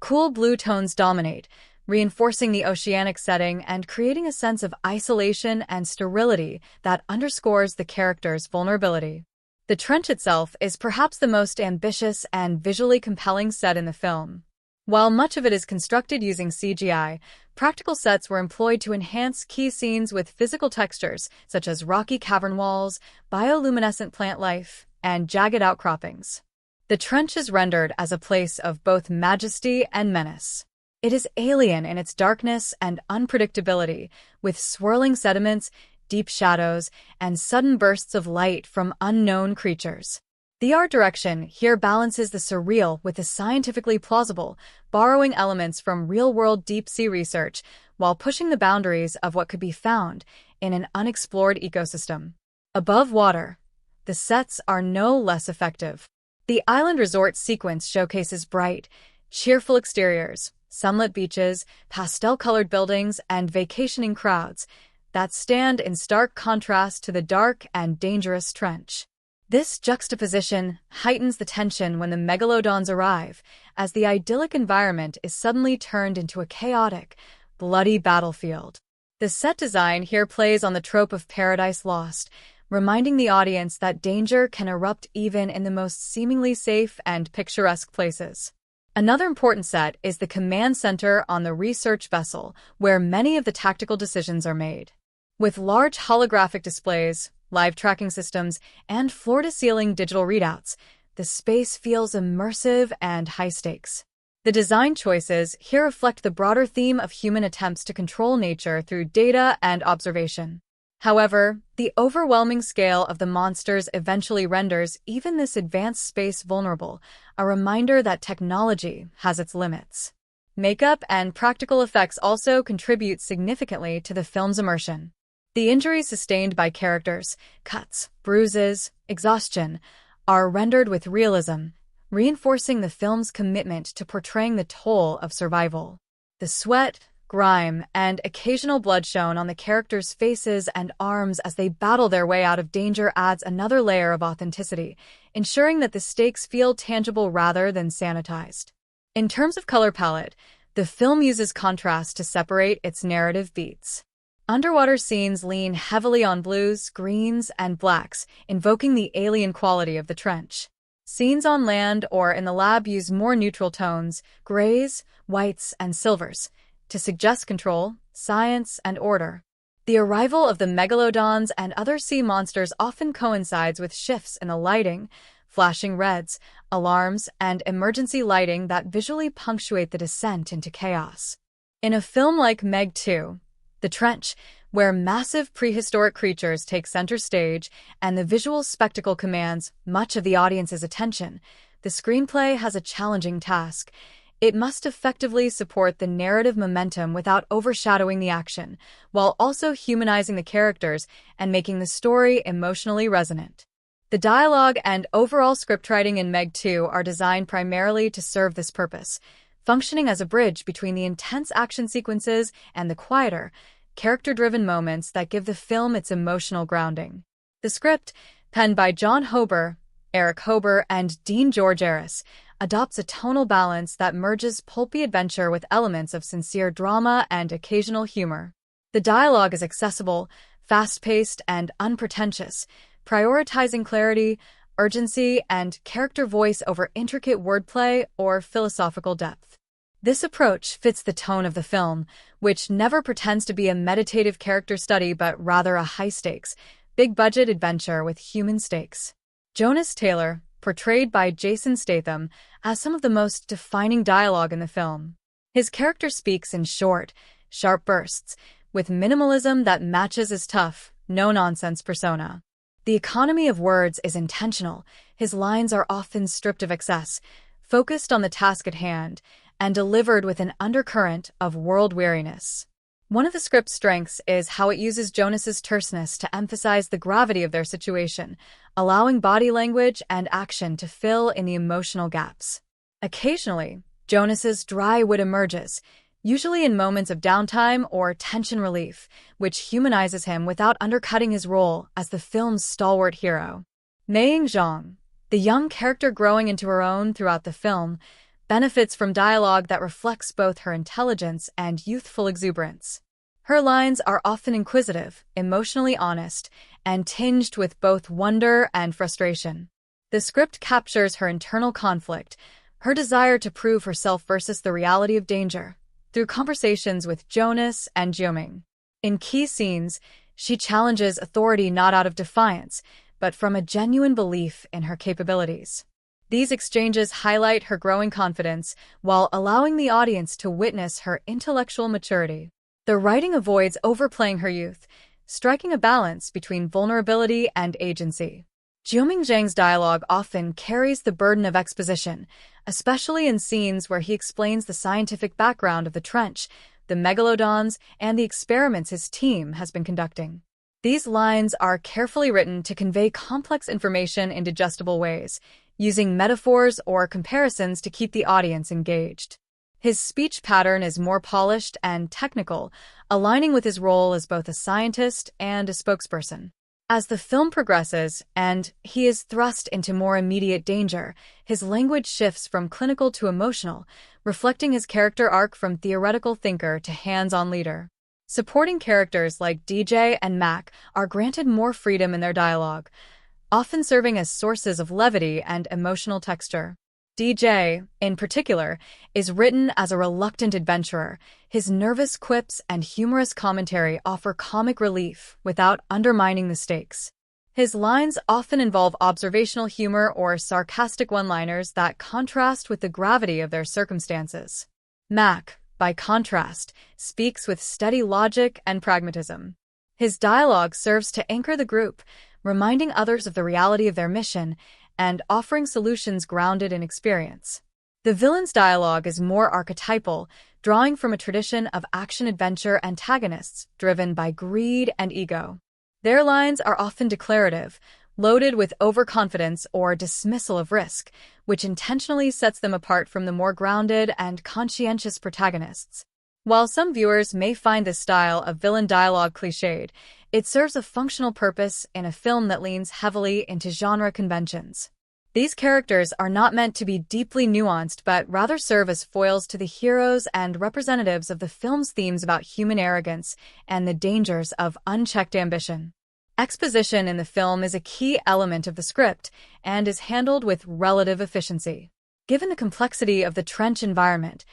Cool blue tones dominate, reinforcing the oceanic setting and creating a sense of isolation and sterility that underscores the character's vulnerability. The trench itself is perhaps the most ambitious and visually compelling set in the film. While much of it is constructed using CGI, practical sets were employed to enhance key scenes with physical textures such as rocky cavern walls, bioluminescent plant life, and jagged outcroppings. The trench is rendered as a place of both majesty and menace. It is alien in its darkness and unpredictability, with swirling sediments, deep shadows, and sudden bursts of light from unknown creatures. The art direction here balances the surreal with the scientifically plausible, borrowing elements from real-world deep-sea research while pushing the boundaries of what could be found in an unexplored ecosystem. Above water, the sets are no less effective. The island resort sequence showcases bright, cheerful exteriors, sunlit beaches, pastel-colored buildings, and vacationing crowds that stand in stark contrast to the dark and dangerous trench. This juxtaposition heightens the tension when the Megalodons arrive, as the idyllic environment is suddenly turned into a chaotic, bloody battlefield. The set design here plays on the trope of Paradise Lost, reminding the audience that danger can erupt even in the most seemingly safe and picturesque places. Another important set is the command center on the research vessel, where many of the tactical decisions are made. With large holographic displays, live tracking systems, and floor-to-ceiling digital readouts, the space feels immersive and high-stakes. The design choices here reflect the broader theme of human attempts to control nature through data and observation. However, the overwhelming scale of the monsters eventually renders even this advanced space vulnerable, a reminder that technology has its limits. Makeup and practical effects also contribute significantly to the film's immersion. The injuries sustained by characters, cuts, bruises, exhaustion, are rendered with realism, reinforcing the film's commitment to portraying the toll of survival. The sweat, grime, and occasional blood shown on the characters' faces and arms as they battle their way out of danger adds another layer of authenticity, ensuring that the stakes feel tangible rather than sanitized. In terms of color palette, the film uses contrast to separate its narrative beats. Underwater scenes lean heavily on blues, greens, and blacks, invoking the alien quality of the trench. Scenes on land or in the lab use more neutral tones, grays, whites, and silvers, to suggest control, science, and order. The arrival of the megalodons and other sea monsters often coincides with shifts in the lighting, flashing reds, alarms, and emergency lighting that visually punctuate the descent into chaos. In a film like Meg 2, The Trench, where massive prehistoric creatures take center stage and the visual spectacle commands much of the audience's attention, the screenplay has a challenging task. It must effectively support the narrative momentum without overshadowing the action, while also humanizing the characters and making the story emotionally resonant. The dialogue and overall scriptwriting in Meg 2 are designed primarily to serve this purpose, functioning as a bridge between the intense action sequences and the quieter, character-driven moments that give the film its emotional grounding. The script, penned by Hoeber, Erich Hoeber and Dean Georgaris, adopts a tonal balance that merges pulpy adventure with elements of sincere drama and occasional humor. The dialogue is accessible, fast-paced, and unpretentious, prioritizing clarity, urgency, and character voice over intricate wordplay or philosophical depth. This approach fits the tone of the film, which never pretends to be a meditative character study but rather a high-stakes, big-budget adventure with human stakes. Jonas Taylor, portrayed by Jason Statham, has some of the most defining dialogue in the film. His character speaks in short, sharp bursts, with minimalism that matches his tough, no-nonsense persona. The economy of words is intentional. His lines are often stripped of excess, focused on the task at hand, and delivered with an undercurrent of world-weariness. One of the script's strengths is how it uses Jonas's terseness to emphasize the gravity of their situation, allowing body language and action to fill in the emotional gaps. Occasionally, Jonas's dry wit emerges, usually in moments of downtime or tension relief, which humanizes him without undercutting his role as the film's stalwart hero. Meiying Zhang, the young character growing into her own throughout the film, benefits from dialogue that reflects both her intelligence and youthful exuberance. Her lines are often inquisitive, emotionally honest, and tinged with both wonder and frustration. The script captures her internal conflict, her desire to prove herself versus the reality of danger, through conversations with Jonas and Jiuming. In key scenes, she challenges authority not out of defiance, but from a genuine belief in her capabilities. These exchanges highlight her growing confidence while allowing the audience to witness her intellectual maturity. The writing avoids overplaying her youth, striking a balance between vulnerability and agency. Jiuming Zhang's dialogue often carries the burden of exposition, especially in scenes where he explains the scientific background of the trench, the Megalodons, and the experiments his team has been conducting. These lines are carefully written to convey complex information in digestible ways, using metaphors or comparisons to keep the audience engaged. His speech pattern is more polished and technical, aligning with his role as both a scientist and a spokesperson. As the film progresses and he is thrust into more immediate danger, his language shifts from clinical to emotional, reflecting his character arc from theoretical thinker to hands-on leader. Supporting characters like DJ and Mac are granted more freedom in their dialogue, often serving as sources of levity and emotional texture. DJ, in particular, is written as a reluctant adventurer. His nervous quips and humorous commentary offer comic relief without undermining the stakes. His lines often involve observational humor or sarcastic one-liners that contrast with the gravity of their circumstances. Mac, by contrast, speaks with steady logic and pragmatism. His dialogue serves to anchor the group, reminding others of the reality of their mission and offering solutions grounded in experience. The villain's dialogue is more archetypal, drawing from a tradition of action-adventure antagonists driven by greed and ego. Their lines are often declarative, loaded with overconfidence or dismissal of risk, which intentionally sets them apart from the more grounded and conscientious protagonists. While some viewers may find this style of villain dialogue cliched, it serves a functional purpose in a film that leans heavily into genre conventions. These characters are not meant to be deeply nuanced but rather serve as foils to the heroes and representatives of the film's themes about human arrogance and the dangers of unchecked ambition. Exposition in the film is a key element of the script and is handled with relative efficiency. Given the complexity of the trench environment,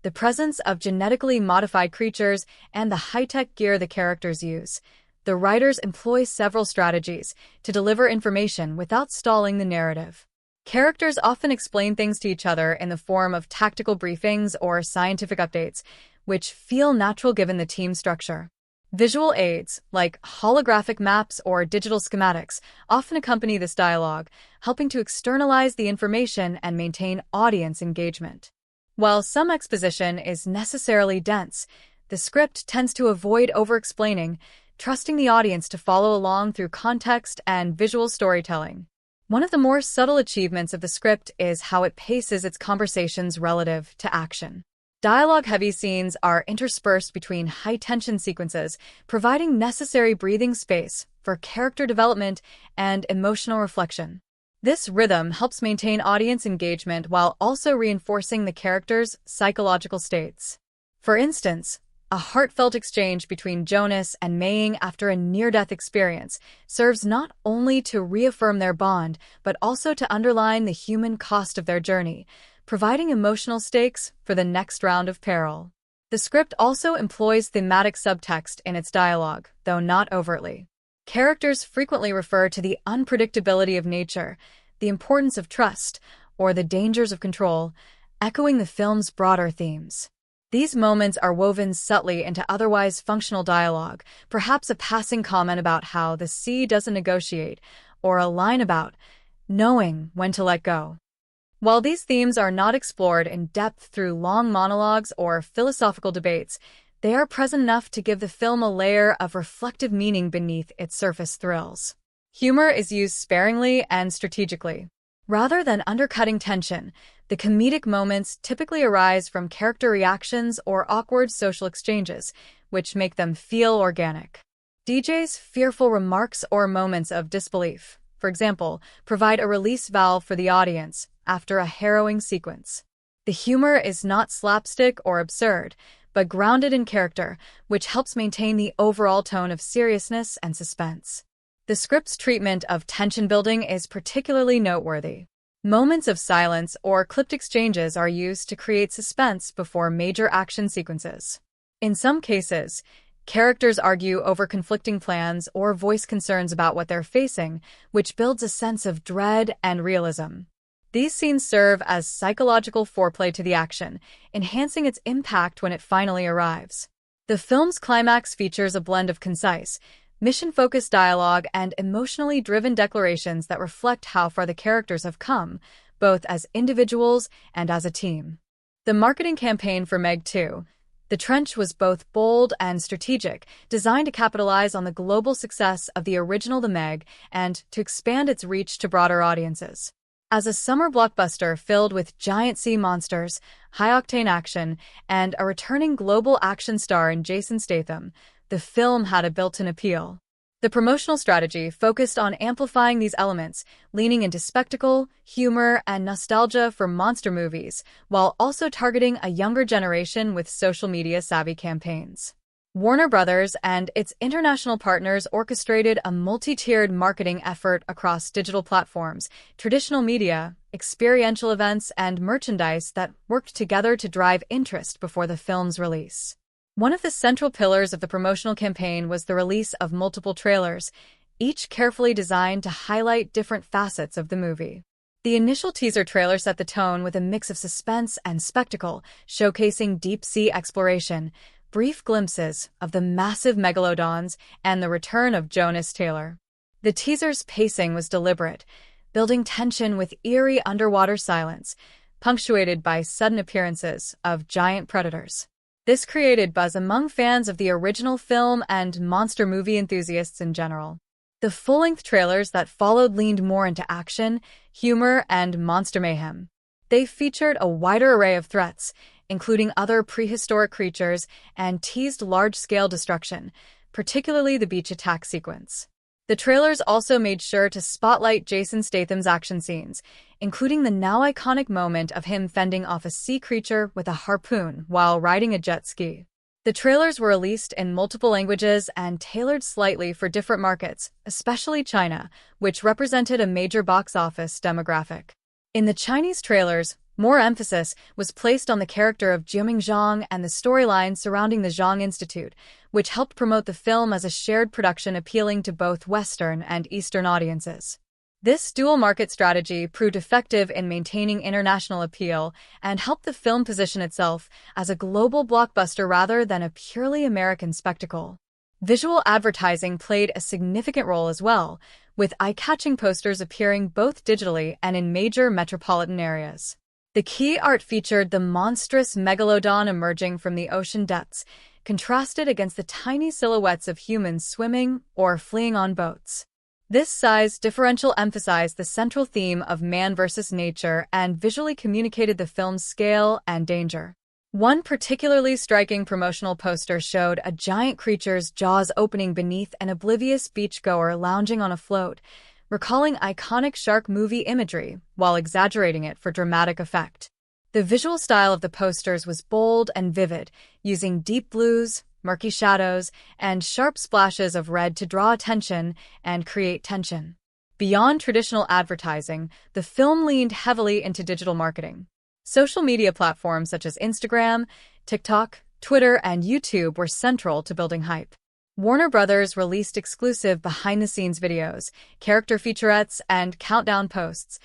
the presence of genetically modified creatures, and the high-tech gear the characters use, the writers employ several strategies to deliver information without stalling the narrative. Characters often explain things to each other in the form of tactical briefings or scientific updates, which feel natural given the team structure. Visual aids, like holographic maps or digital schematics, often accompany this dialogue, helping to externalize the information and maintain audience engagement. While some exposition is necessarily dense, the script tends to avoid over-explaining, trusting the audience to follow along through context and visual storytelling. One of the more subtle achievements of the script is how it paces its conversations relative to action. Dialogue-heavy scenes are interspersed between high-tension sequences, providing necessary breathing space for character development and emotional reflection. This rhythm helps maintain audience engagement while also reinforcing the characters' psychological states. For instance, a heartfelt exchange between Jonas and Mei after a near-death experience serves not only to reaffirm their bond, but also to underline the human cost of their journey, providing emotional stakes for the next round of peril. The script also employs thematic subtext in its dialogue, though not overtly. Characters frequently refer to the unpredictability of nature, the importance of trust, or the dangers of control, echoing the film's broader themes. These moments are woven subtly into otherwise functional dialogue, perhaps a passing comment about how the sea doesn't negotiate, or a line about knowing when to let go. While these themes are not explored in depth through long monologues or philosophical debates, they are present enough to give the film a layer of reflective meaning beneath its surface thrills. Humor is used sparingly and strategically. Rather than undercutting tension, the comedic moments typically arise from character reactions or awkward social exchanges, which make them feel organic. DJ's fearful remarks or moments of disbelief, for example, provide a release valve for the audience after a harrowing sequence. The humor is not slapstick or absurd, but grounded in character, which helps maintain the overall tone of seriousness and suspense. The script's treatment of tension building is particularly noteworthy. Moments of silence or clipped exchanges are used to create suspense before major action sequences. In some cases, characters argue over conflicting plans or voice concerns about what they're facing, which builds a sense of dread and realism. These scenes serve as psychological foreplay to the action, enhancing its impact when it finally arrives. The film's climax features a blend of concise, mission-focused dialogue and emotionally driven declarations that reflect how far the characters have come, both as individuals and as a team. The marketing campaign for Meg 2, The Trench, was both bold and strategic, designed to capitalize on the global success of the original The Meg and to expand its reach to broader audiences. As a summer blockbuster filled with giant sea monsters, high-octane action, and a returning global action star in Jason Statham, the film had a built-in appeal. The promotional strategy focused on amplifying these elements, leaning into spectacle, humor, and nostalgia for monster movies, while also targeting a younger generation with social media-savvy campaigns. Warner Brothers and its international partners orchestrated a multi-tiered marketing effort across digital platforms, traditional media, experiential events, and merchandise that worked together to drive interest before the film's release. One of the central pillars of the promotional campaign was the release of multiple trailers, each carefully designed to highlight different facets of the movie. The initial teaser trailer set the tone with a mix of suspense and spectacle, showcasing deep-sea exploration, brief glimpses of the massive Megalodons, and the return of Jonas Taylor. The teaser's pacing was deliberate, building tension with eerie underwater silence, punctuated by sudden appearances of giant predators. This created buzz among fans of the original film and monster movie enthusiasts in general. The full-length trailers that followed leaned more into action, humor, and monster mayhem. They featured a wider array of threats, including other prehistoric creatures, and teased large-scale destruction, particularly the beach attack sequence. The trailers also made sure to spotlight Jason Statham's action scenes, including the now iconic moment of him fending off a sea creature with a harpoon while riding a jet ski. The trailers were released in multiple languages and tailored slightly for different markets, especially China, which represented a major box office demographic. In the Chinese trailers, more emphasis was placed on the character of Jiuming Zhang and the storyline surrounding the Zhang Institute, which helped promote the film as a shared production appealing to both Western and Eastern audiences. This dual market strategy proved effective in maintaining international appeal and helped the film position itself as a global blockbuster rather than a purely American spectacle. Visual advertising played a significant role as well, with eye-catching posters appearing both digitally and in major metropolitan areas. The key art featured the monstrous megalodon emerging from the ocean depths, contrasted against the tiny silhouettes of humans swimming or fleeing on boats. This size differential emphasized the central theme of man versus nature and visually communicated the film's scale and danger. One particularly striking promotional poster showed a giant creature's jaws opening beneath an oblivious beachgoer lounging on a float, recalling iconic shark movie imagery while exaggerating it for dramatic effect. The visual style of the posters was bold and vivid, using deep blues, murky shadows, and sharp splashes of red to draw attention and create tension. Beyond traditional advertising, the film leaned heavily into digital marketing. Social media platforms such as Instagram, TikTok, Twitter, and YouTube were central to building hype. Warner Brothers released exclusive behind-the-scenes videos, character featurettes, and countdown posts,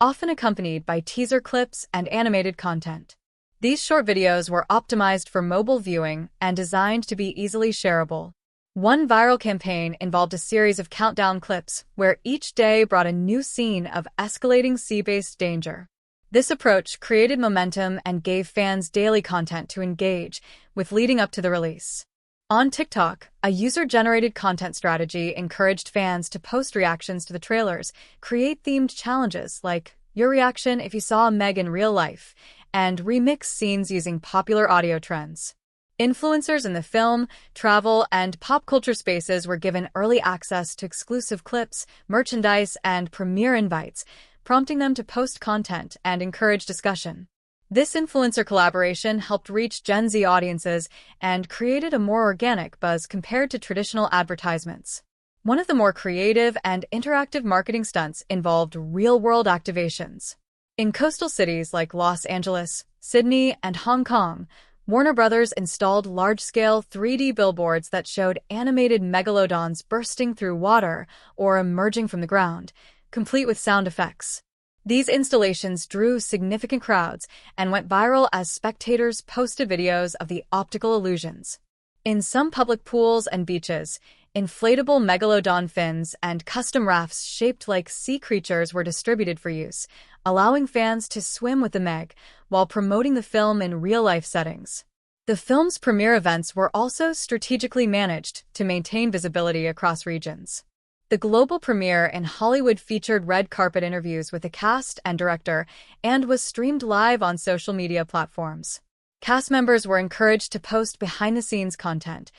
often accompanied by teaser clips and animated content. These short videos were optimized for mobile viewing and designed to be easily shareable. One viral campaign involved a series of countdown clips where each day brought a new scene of escalating sea-based danger. This approach created momentum and gave fans daily content to engage with leading up to the release. On TikTok, a user-generated content strategy encouraged fans to post reactions to the trailers, create themed challenges like your reaction if you saw Meg in real life, and remix scenes using popular audio trends. Influencers in the film, travel, and pop culture spaces were given early access to exclusive clips, merchandise, and premiere invites, prompting them to post content and encourage discussion. This influencer collaboration helped reach Gen Z audiences and created a more organic buzz compared to traditional advertisements. One of the more creative and interactive marketing stunts involved real-world activations. In coastal cities like Los Angeles, Sydney, and Hong Kong, Warner Brothers installed large-scale 3D billboards that showed animated megalodons bursting through water or emerging from the ground, complete with sound effects. These installations drew significant crowds and went viral as spectators posted videos of the optical illusions. In some public pools and beaches, inflatable megalodon fins and custom rafts shaped like sea creatures were distributed for use, allowing fans to swim with the Meg while promoting the film in real-life settings. The film's premiere events were also strategically managed to maintain visibility across regions. The global premiere in Hollywood featured red carpet interviews with the cast and director and was streamed live on social media platforms. Cast members were encouraged to post behind-the-scenes content,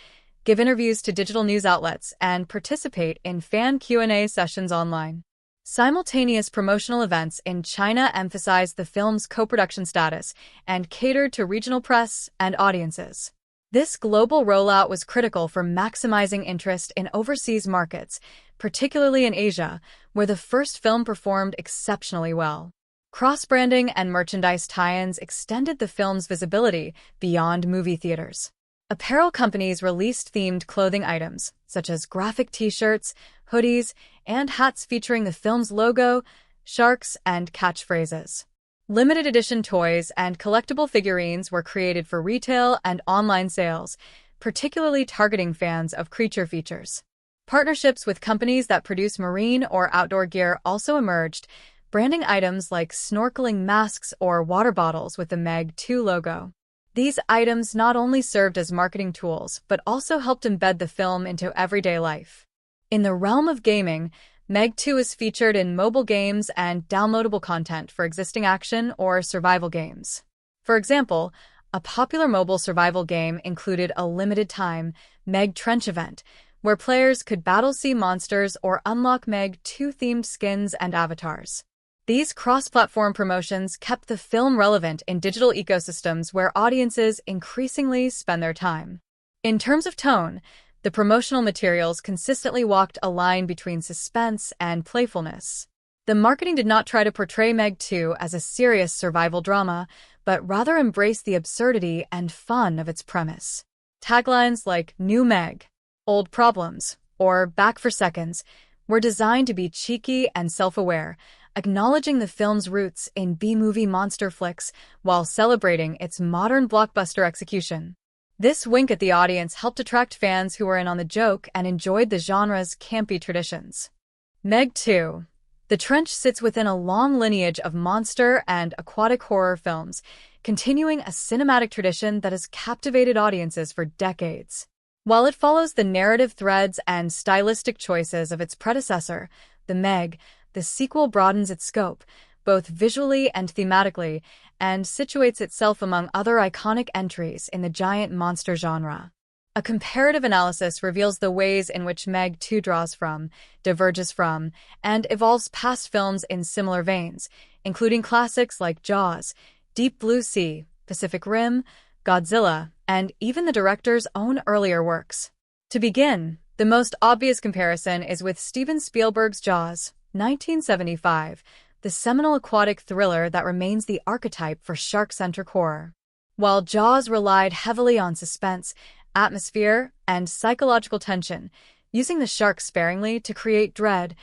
give interviews to digital news outlets, and participate in fan Q&A sessions online. Simultaneous promotional events in China emphasized the film's co-production status and catered to regional press and audiences. This global rollout was critical for maximizing interest in overseas markets, particularly in Asia, where the first film performed exceptionally well. Cross-branding and merchandise tie-ins extended the film's visibility beyond movie theaters. Apparel companies released themed clothing items, such as graphic t-shirts, hoodies, and hats featuring the film's logo, sharks, and catchphrases. Limited edition toys and collectible figurines were created for retail and online sales, particularly targeting fans of creature features. Partnerships with companies that produce marine or outdoor gear also emerged, branding items like snorkeling masks or water bottles with the Meg 2 logo. These items not only served as marketing tools, but also helped embed the film into everyday life. In the realm of gaming, Meg 2 is featured in mobile games and downloadable content for existing action or survival games. For example, a popular mobile survival game included a limited-time Meg Trench event, where players could battle sea monsters or unlock Meg 2-themed skins and avatars. These cross-platform promotions kept the film relevant in digital ecosystems where audiences increasingly spend their time. In terms of tone, the promotional materials consistently walked a line between suspense and playfulness. The marketing did not try to portray Meg 2 as a serious survival drama, but rather embraced the absurdity and fun of its premise. Taglines like "New Meg," "Old Problems," or "Back for Seconds" were designed to be cheeky and self-aware, acknowledging the film's roots in B-movie monster flicks while celebrating its modern blockbuster execution. This wink at the audience helped attract fans who were in on the joke and enjoyed the genre's campy traditions. Meg 2. The Trench sits within a long lineage of monster and aquatic horror films, continuing a cinematic tradition that has captivated audiences for decades. While it follows the narrative threads and stylistic choices of its predecessor, The Meg, the sequel broadens its scope, both visually and thematically, and situates itself among other iconic entries in the giant monster genre. A comparative analysis reveals the ways in which Meg 2 draws from, diverges from, and evolves past films in similar veins, including classics like Jaws, Deep Blue Sea, Pacific Rim, Godzilla, and even the director's own earlier works. To begin, the most obvious comparison is with Steven Spielberg's Jaws, 1975, the seminal aquatic thriller that remains the archetype for shark-centric horror. While Jaws relied heavily on suspense, atmosphere, and psychological tension, using the shark sparingly to create dread,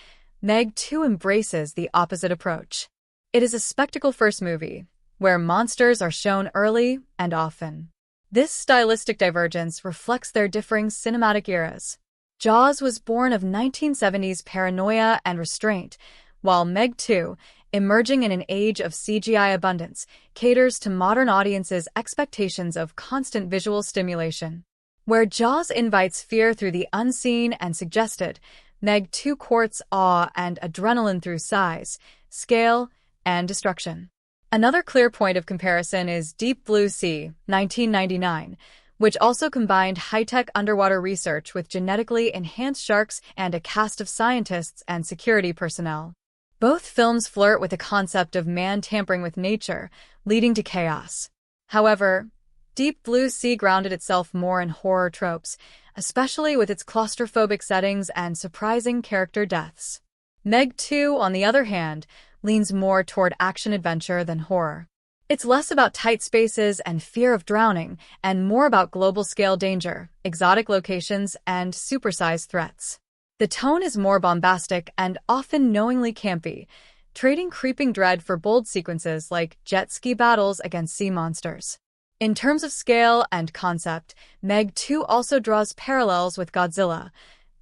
Meg 2 embraces the opposite approach. It is a spectacle-first movie, where monsters are shown early and often. This stylistic divergence reflects their differing cinematic eras. Jaws was born of 1970s paranoia and restraint, while Meg 2, emerging in an age of CGI abundance, caters to modern audiences' expectations of constant visual stimulation. Where Jaws invites fear through the unseen and suggested, Meg 2 courts awe and adrenaline through size, scale, and destruction. Another clear point of comparison is Deep Blue Sea, 1999, which also combined high-tech underwater research with genetically enhanced sharks and a cast of scientists and security personnel. Both films flirt with the concept of man tampering with nature, leading to chaos. However, Deep Blue Sea grounded itself more in horror tropes, especially with its claustrophobic settings and surprising character deaths. Meg 2, on the other hand, leans more toward action-adventure than horror. It's less about tight spaces and fear of drowning, and more about global-scale danger, exotic locations, and supersized threats. The tone is more bombastic and often knowingly campy, trading creeping dread for bold sequences like jet ski battles against sea monsters. In terms of scale and concept, Meg 2 also draws parallels with Godzilla,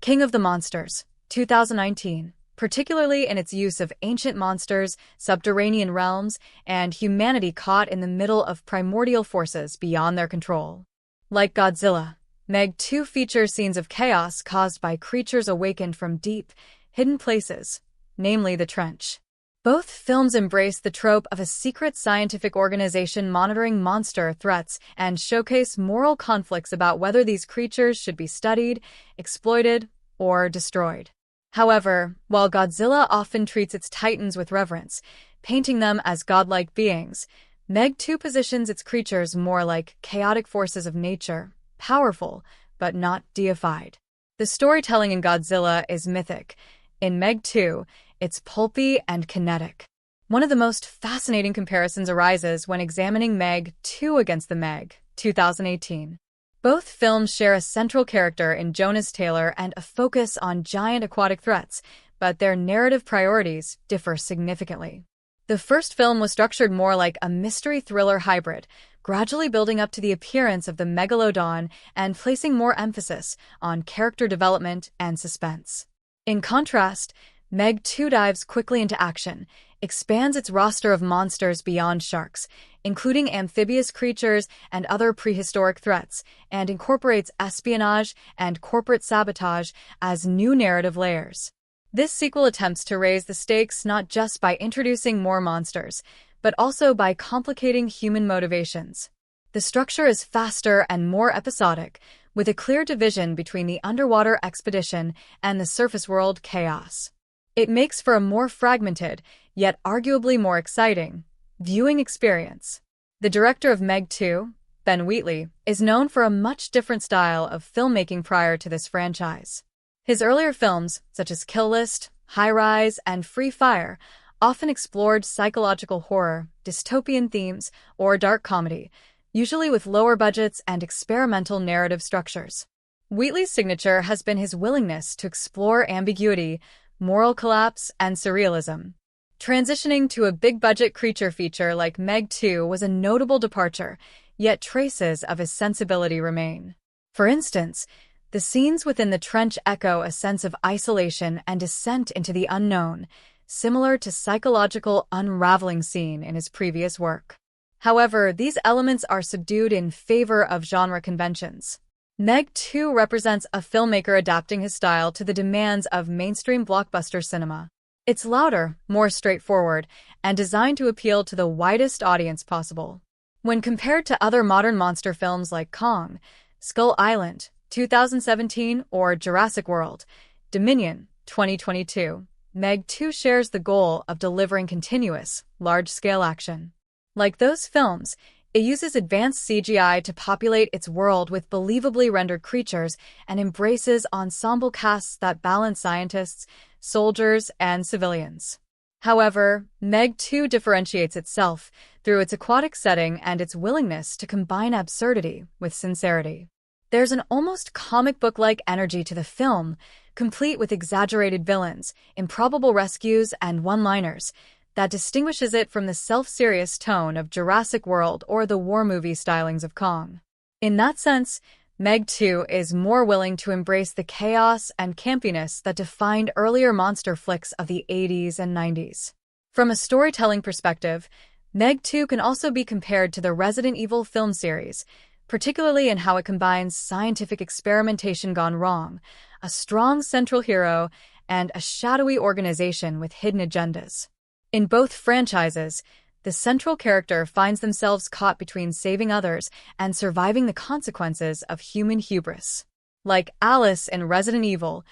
King of the Monsters, 2019, particularly in its use of ancient monsters, subterranean realms, and humanity caught in the middle of primordial forces beyond their control. Like Godzilla, Meg 2 features scenes of chaos caused by creatures awakened from deep, hidden places, namely the Trench. Both films embrace the trope of a secret scientific organization monitoring monster threats and showcase moral conflicts about whether these creatures should be studied, exploited, or destroyed. However, while Godzilla often treats its titans with reverence, painting them as godlike beings, Meg 2 positions its creatures more like chaotic forces of nature, powerful, but not deified. The storytelling in Godzilla is mythic. In Meg 2, it's pulpy and kinetic. One of the most fascinating comparisons arises when examining Meg 2 against the Meg, 2018. Both films share a central character in Jonas Taylor and a focus on giant aquatic threats, but their narrative priorities differ significantly. The first film was structured more like a mystery thriller hybrid, gradually building up to the appearance of the Megalodon and placing more emphasis on character development and suspense. In contrast, Meg 2 dives quickly into action, expands its roster of monsters beyond sharks, including amphibious creatures and other prehistoric threats, and incorporates espionage and corporate sabotage as new narrative layers. This sequel attempts to raise the stakes not just by introducing more monsters, but also by complicating human motivations. The structure is faster and more episodic, with a clear division between the underwater expedition and the surface world chaos. It makes for a more fragmented, yet arguably more exciting, viewing experience. The director of Meg 2, Ben Wheatley, is known for a much different style of filmmaking prior to this franchise. His earlier films, such as Kill List, High Rise, and Free Fire, often explored psychological horror, dystopian themes, or dark comedy, usually with lower budgets and experimental narrative structures. Wheatley's signature has been his willingness to explore ambiguity, moral collapse, and surrealism. Transitioning to a big-budget creature feature like Meg 2 was a notable departure, yet traces of his sensibility remain. For instance, the scenes within the trench echo a sense of isolation and descent into the unknown, similar to psychological unraveling scene in his previous work. However, these elements are subdued in favor of genre conventions. Meg 2 represents a filmmaker adapting his style to the demands of mainstream blockbuster cinema. It's louder, more straightforward, and designed to appeal to the widest audience possible. When compared to other modern monster films like Kong, Skull Island, 2017, or Jurassic World, Dominion, 2022. Meg 2 shares the goal of delivering continuous, large-scale action. Like those films, it uses advanced CGI to populate its world with believably rendered creatures and embraces ensemble casts that balance scientists, soldiers, and civilians. However, Meg 2 differentiates itself through its aquatic setting and its willingness to combine absurdity with sincerity. There's an almost comic book-like energy to the film, complete with exaggerated villains, improbable rescues, and one-liners, that distinguishes it from the self-serious tone of Jurassic World or the war movie stylings of Kong. In that sense, Meg 2 is more willing to embrace the chaos and campiness that defined earlier monster flicks of the 80s and 90s. From a storytelling perspective, Meg 2 can also be compared to the Resident Evil film series, particularly in how it combines scientific experimentation gone wrong, a strong central hero, and a shadowy organization with hidden agendas. In both franchises, the central character finds themselves caught between saving others and surviving the consequences of human hubris. Like Alice in Resident Evil,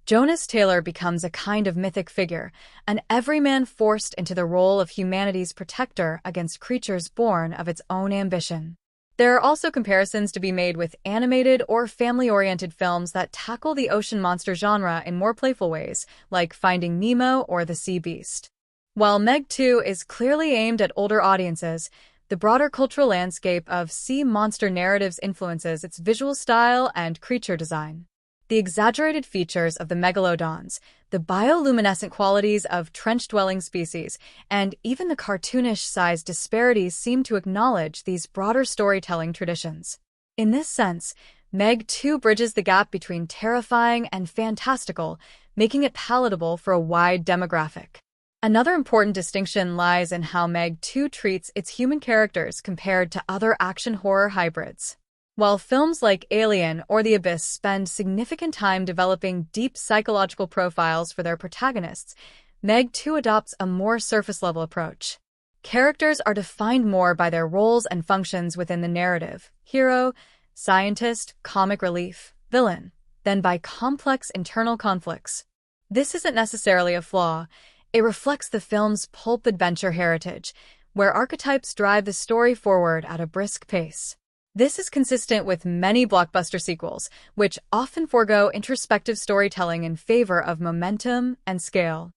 Jonas Taylor becomes a kind of mythic figure, an everyman forced into the role of humanity's protector against creatures born of its own ambition. There are also comparisons to be made with animated or family-oriented films that tackle the ocean monster genre in more playful ways, like Finding Nemo or The Sea Beast. While Meg 2 is clearly aimed at older audiences, the broader cultural landscape of sea monster narratives influences its visual style and creature design. The exaggerated features of the Megalodons, the bioluminescent qualities of trench-dwelling species, and even the cartoonish size disparities seem to acknowledge these broader storytelling traditions. In this sense, Meg 2 bridges the gap between terrifying and fantastical, making it palatable for a wide demographic. Another important distinction lies in how Meg 2 treats its human characters compared to other action horror hybrids. While films like Alien or The Abyss spend significant time developing deep psychological profiles for their protagonists, Meg 2 adopts a more surface-level approach. Characters are defined more by their roles and functions within the narrative, hero, scientist, comic relief, villain, than by complex internal conflicts. This isn't necessarily a flaw. It reflects the film's pulp adventure heritage, where archetypes drive the story forward at a brisk pace. This is consistent with many blockbuster sequels, which often forego introspective storytelling in favor of momentum and scale.